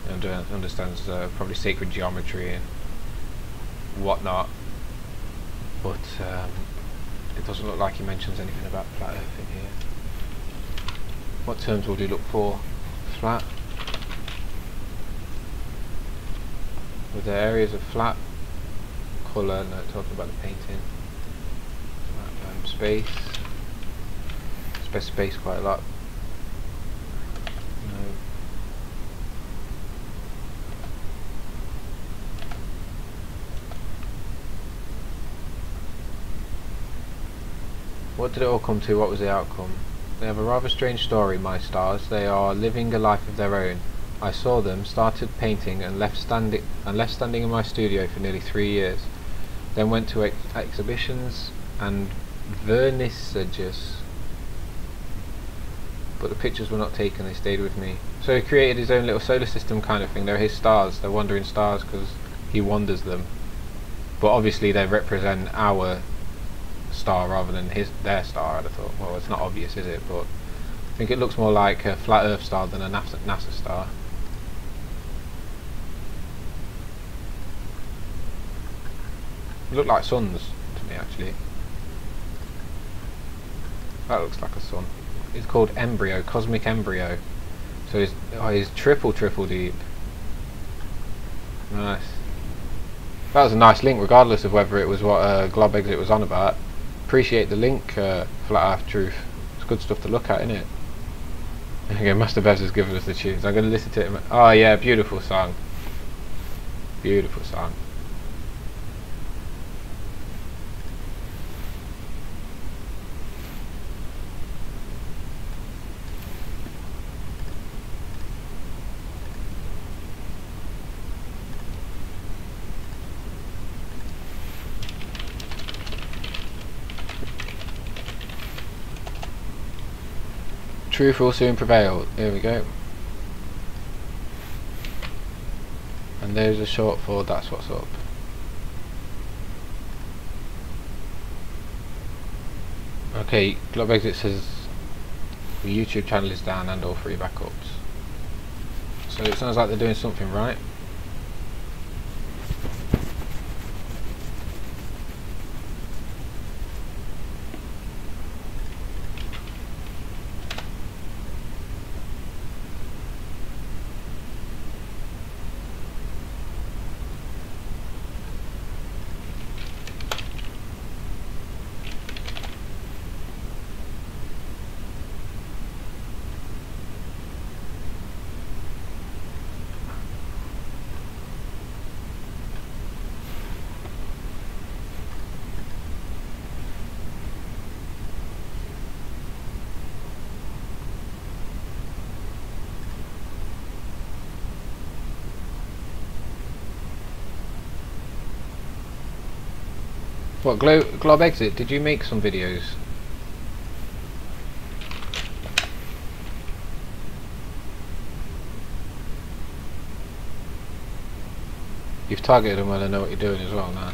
and understands probably sacred geometry and whatnot. But it doesn't look like he mentions anything about flat Earth in here. What terms would he look for? Flat. With the areas of flat. Colour, no, talking about the painting. Space. Space quite a lot. No. What did it all come to? What was the outcome? They have a rather strange story, my stars. They are living a life of their own. I saw them, started painting, and left standing in my studio for nearly 3 years. Then went to exhibitions and vernissages, but the pictures were not taken, they stayed with me. So he created his own little solar system kind of thing. They're his stars, they're wandering stars because he wanders them. But obviously they represent our star rather than their star, I'd have thought. Well, it's not obvious, is it? But I think it looks more like a flat Earth star than a NASA star. They look like suns to me actually. That looks like a sun. It's called Embryo, Cosmic Embryo. So he's triple deep. Nice. That was a nice link, regardless of whether it was what Glob Exit was on about. Appreciate the link, Flat Earth Truth. It's good stuff to look at, isn't it? Again, Master Bevs has given us the tunes. I'm going to listen to it. Oh yeah, beautiful song. Beautiful song. Truth will soon prevail. Here we go. And there's a short for That's What's Up. Okay, Glob Exit says the YouTube channel is down and all 3 backups. So it sounds like they're doing something right. What, Glob Exit, did you make some videos? You've targeted them when I know what you're doing as well now.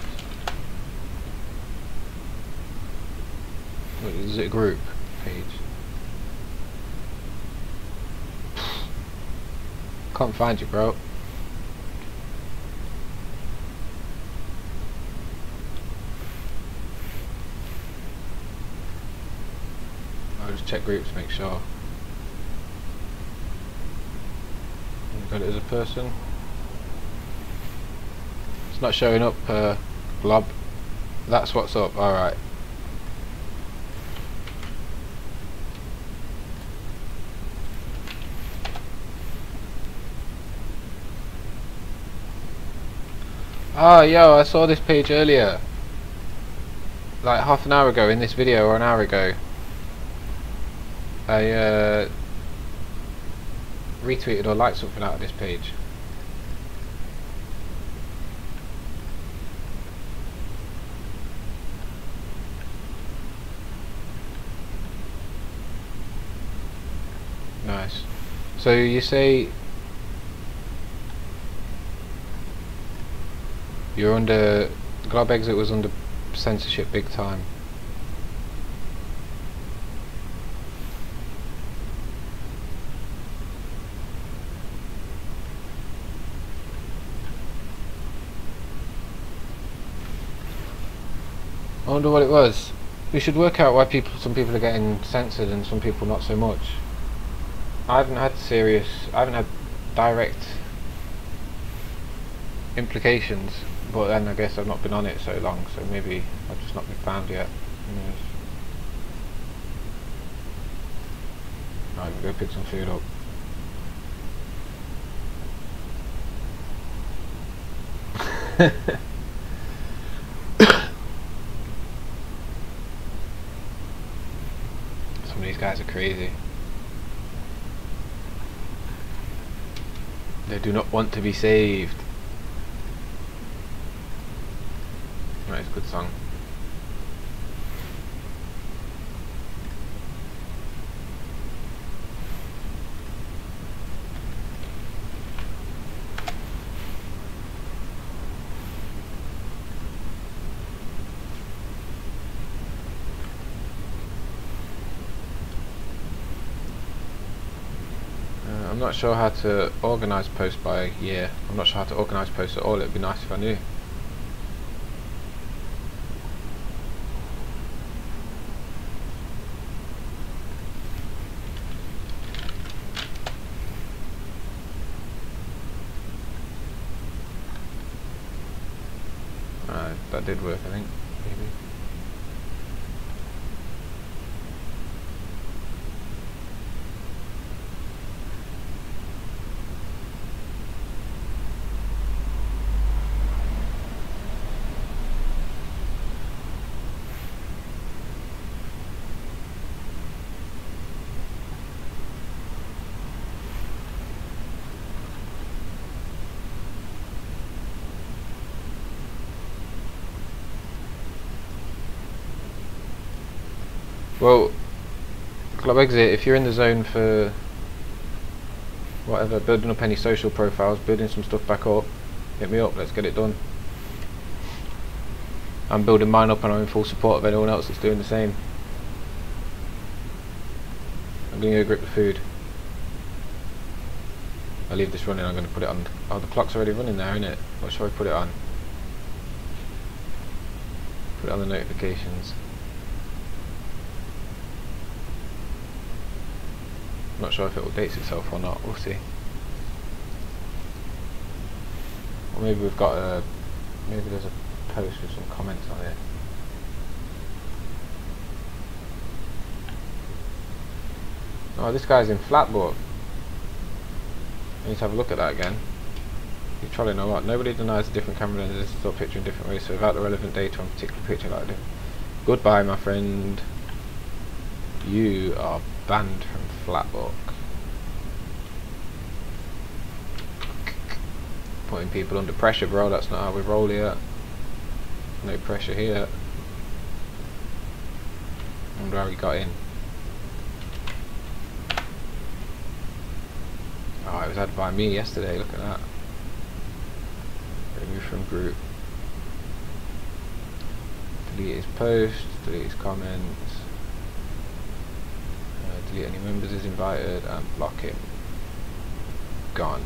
Is it a group page? Can't find you, bro. I'll just check groups, make sure. You've got it as a person. It's not showing up, Glob. That's What's Up, alright. Oh, yo, I saw this page earlier. Like half an hour ago in this video, or an hour ago. I retweeted or liked something out of this page. Nice. So you say you're under Glob Exit was under censorship big time. I wonder what it was. We should work out why some people are getting censored and some people not so much. I haven't had direct implications, but then I guess I've not been on it so long, so maybe I've just not been found yet. Right, we'll go pick some food up. Some of these guys are crazy. They do not want to be saved. Right, it's a good song. I'm not sure how to organise posts by year. I'm not sure how to organise posts at all. It would be nice if I knew. That did work, I think. Maybe. Well, Club Exit, if you're in the zone for whatever, building up any social profiles, building some stuff back up, hit me up, let's get it done. I'm building mine up and I'm in full support of anyone else that's doing the same. I'm going to go grip the food. I'll leave this running, I'm going to put it on. Oh, the clock's already running there, isn't it? What shall I put it on? Put it on the notifications. I'm not sure if it updates itself or not, we'll see. Or maybe we've got a, maybe there's a post with some comments on it. Oh, this guy's in Flatbook. I need to have a look at that again. You're trolling or what? Nobody denies a different camera lenses still picture in different ways, so without the relevant data on a particular picture like this. Goodbye, my friend. You are banned from Flatbook. Putting people under pressure, bro. That's not how we roll here. No pressure here. I wonder how he got in. Oh, it was added by me yesterday. Look at that. Remove from group. Delete his post. Delete his comments. Delete any members as invited and block him. Gone.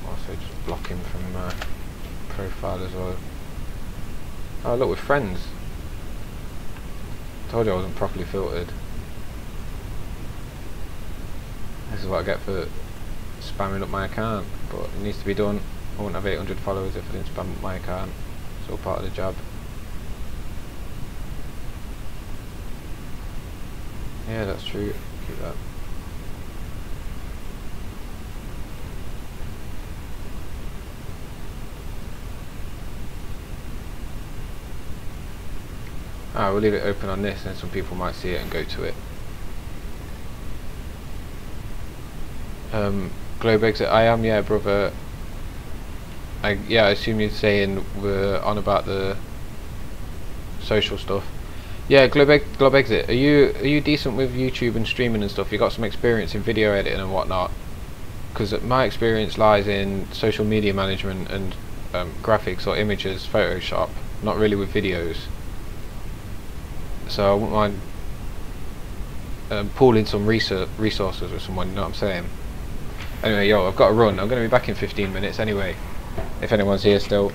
Also just block him from profile as well. Oh look, we're friends. Told you I wasn't properly filtered. This is what I get for spamming up my account, but it needs to be done. I wouldn't have 800 followers if I didn't spam up my account. It's all part of the job. Yeah, that's true. Keep that. We'll leave it open on this and some people might see it and go to it. Globe Exit, I am, yeah brother. Yeah, I assume you're saying we're on about the social stuff. Yeah, Globe Exit, are you decent with YouTube and streaming and stuff? You got some experience in video editing and whatnot? Because my experience lies in social media management and graphics or images, Photoshop, not really with videos. So I wouldn't mind pooling some resources with someone, you know what I'm saying? Anyway, yo, I've got to run. I'm going to be back in 15 minutes anyway, if anyone's here still.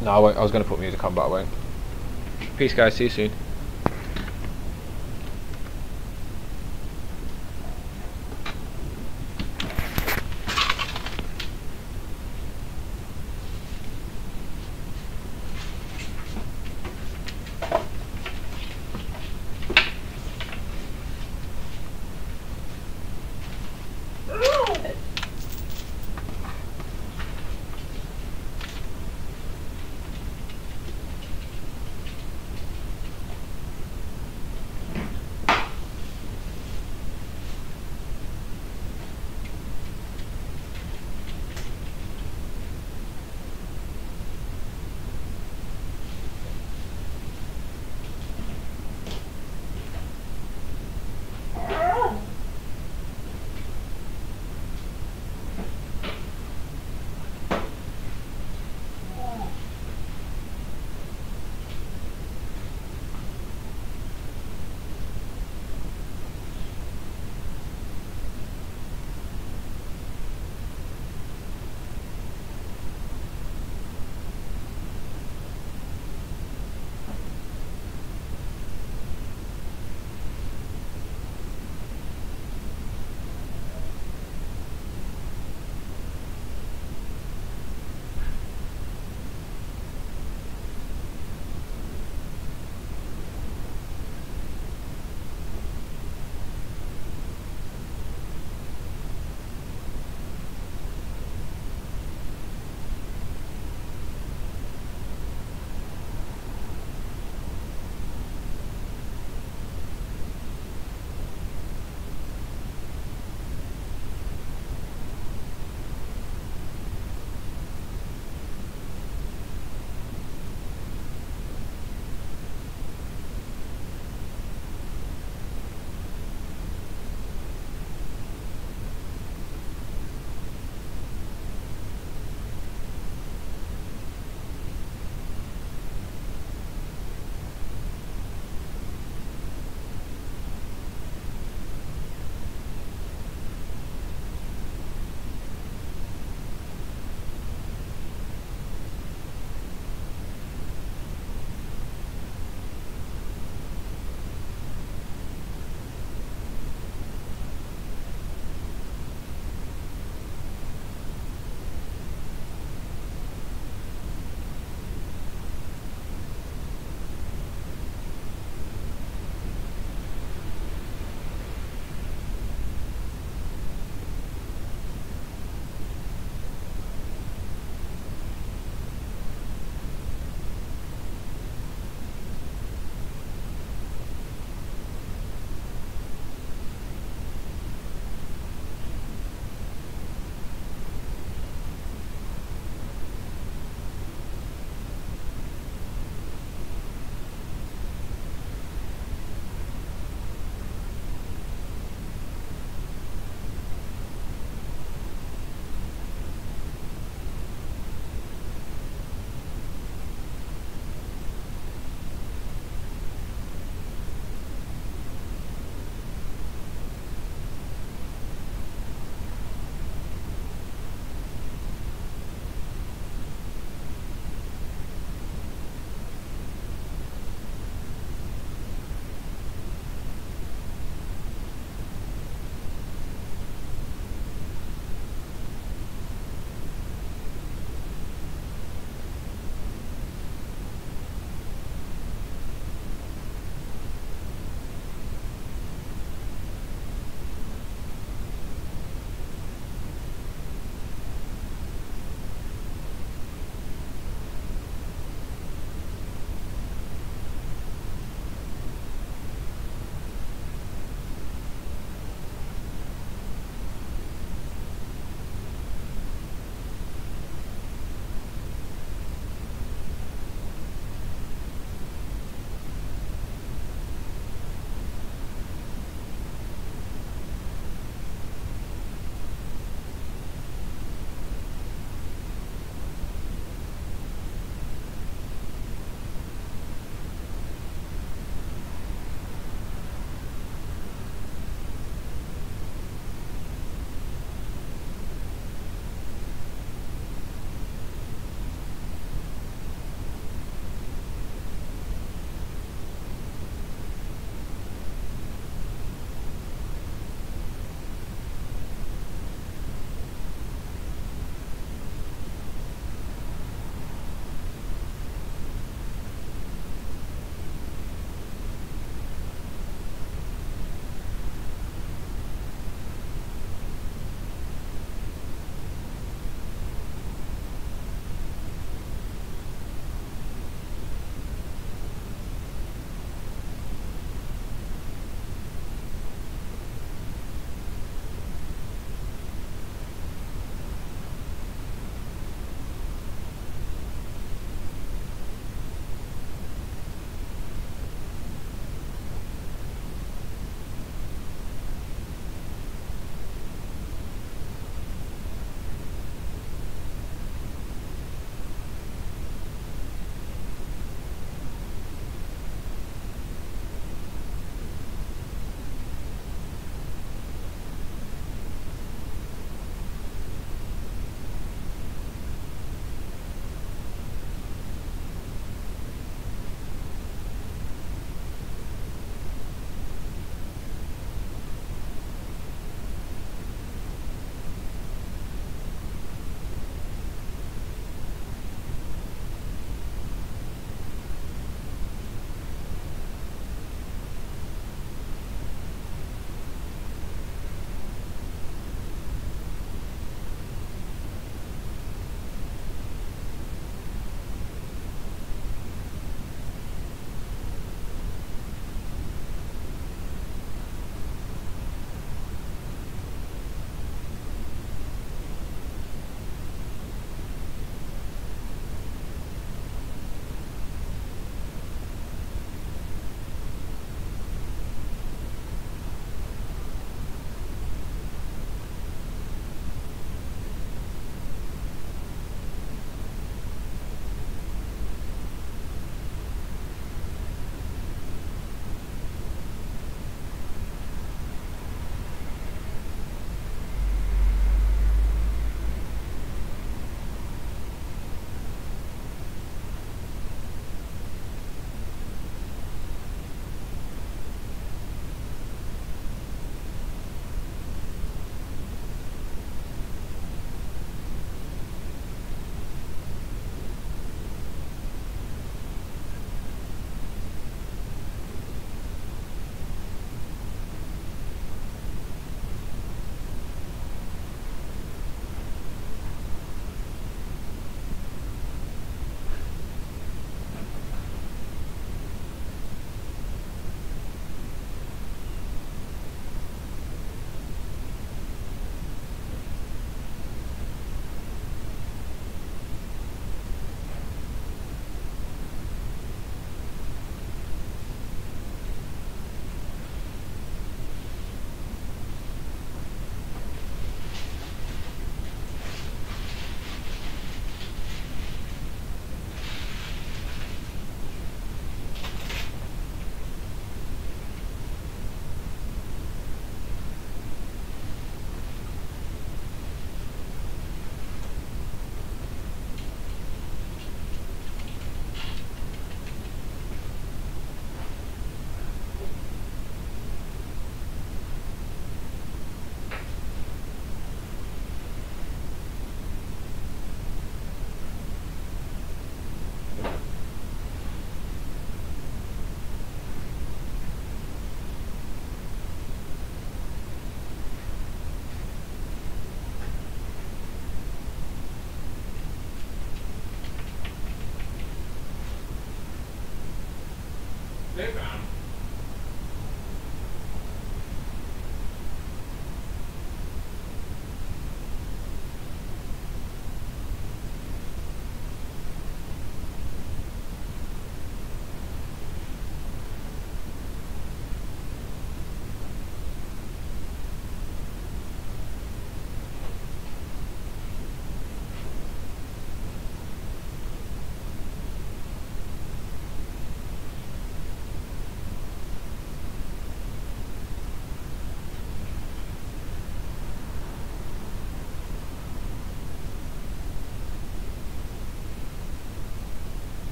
No, I won't. I was going to put music on, but I won't. Peace guys, see you soon.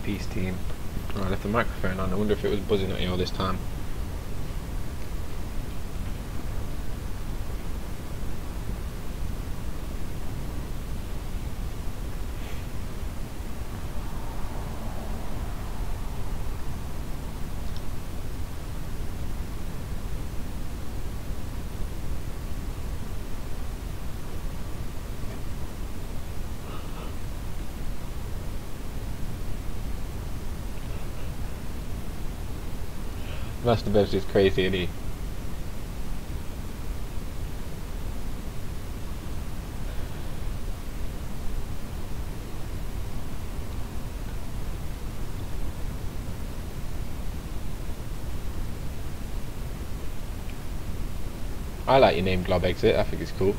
Peace team. Oh, I left the microphone on. I wonder if it was buzzing at you all this time. Master Bev's is crazy, isn't he? I like your name, Glob Exit. I think it's cool.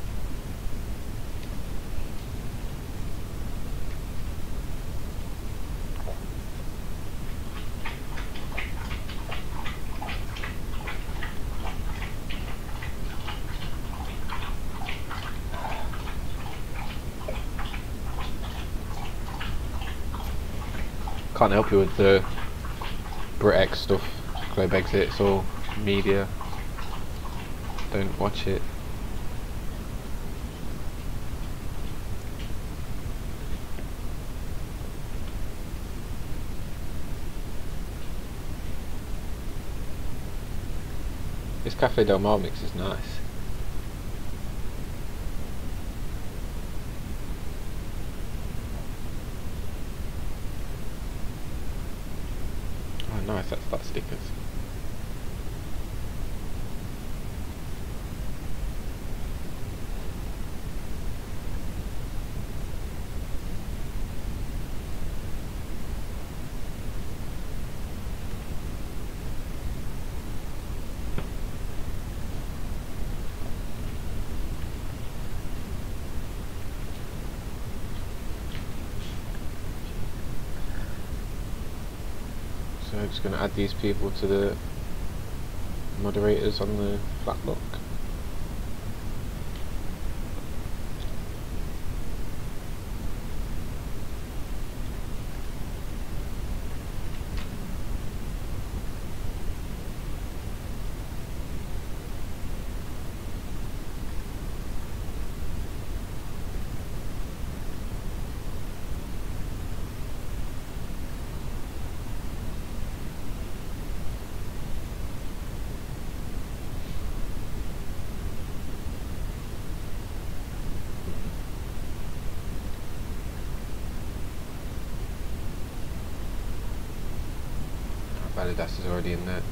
Can't help you with the BritX stuff. Globe Exit, it's all media. Don't watch it. This Cafe Del Mar mix is nice. Oh nice, that's stickers. So I'm just going to add these people to the moderators on the flat lock. Validas is already in there.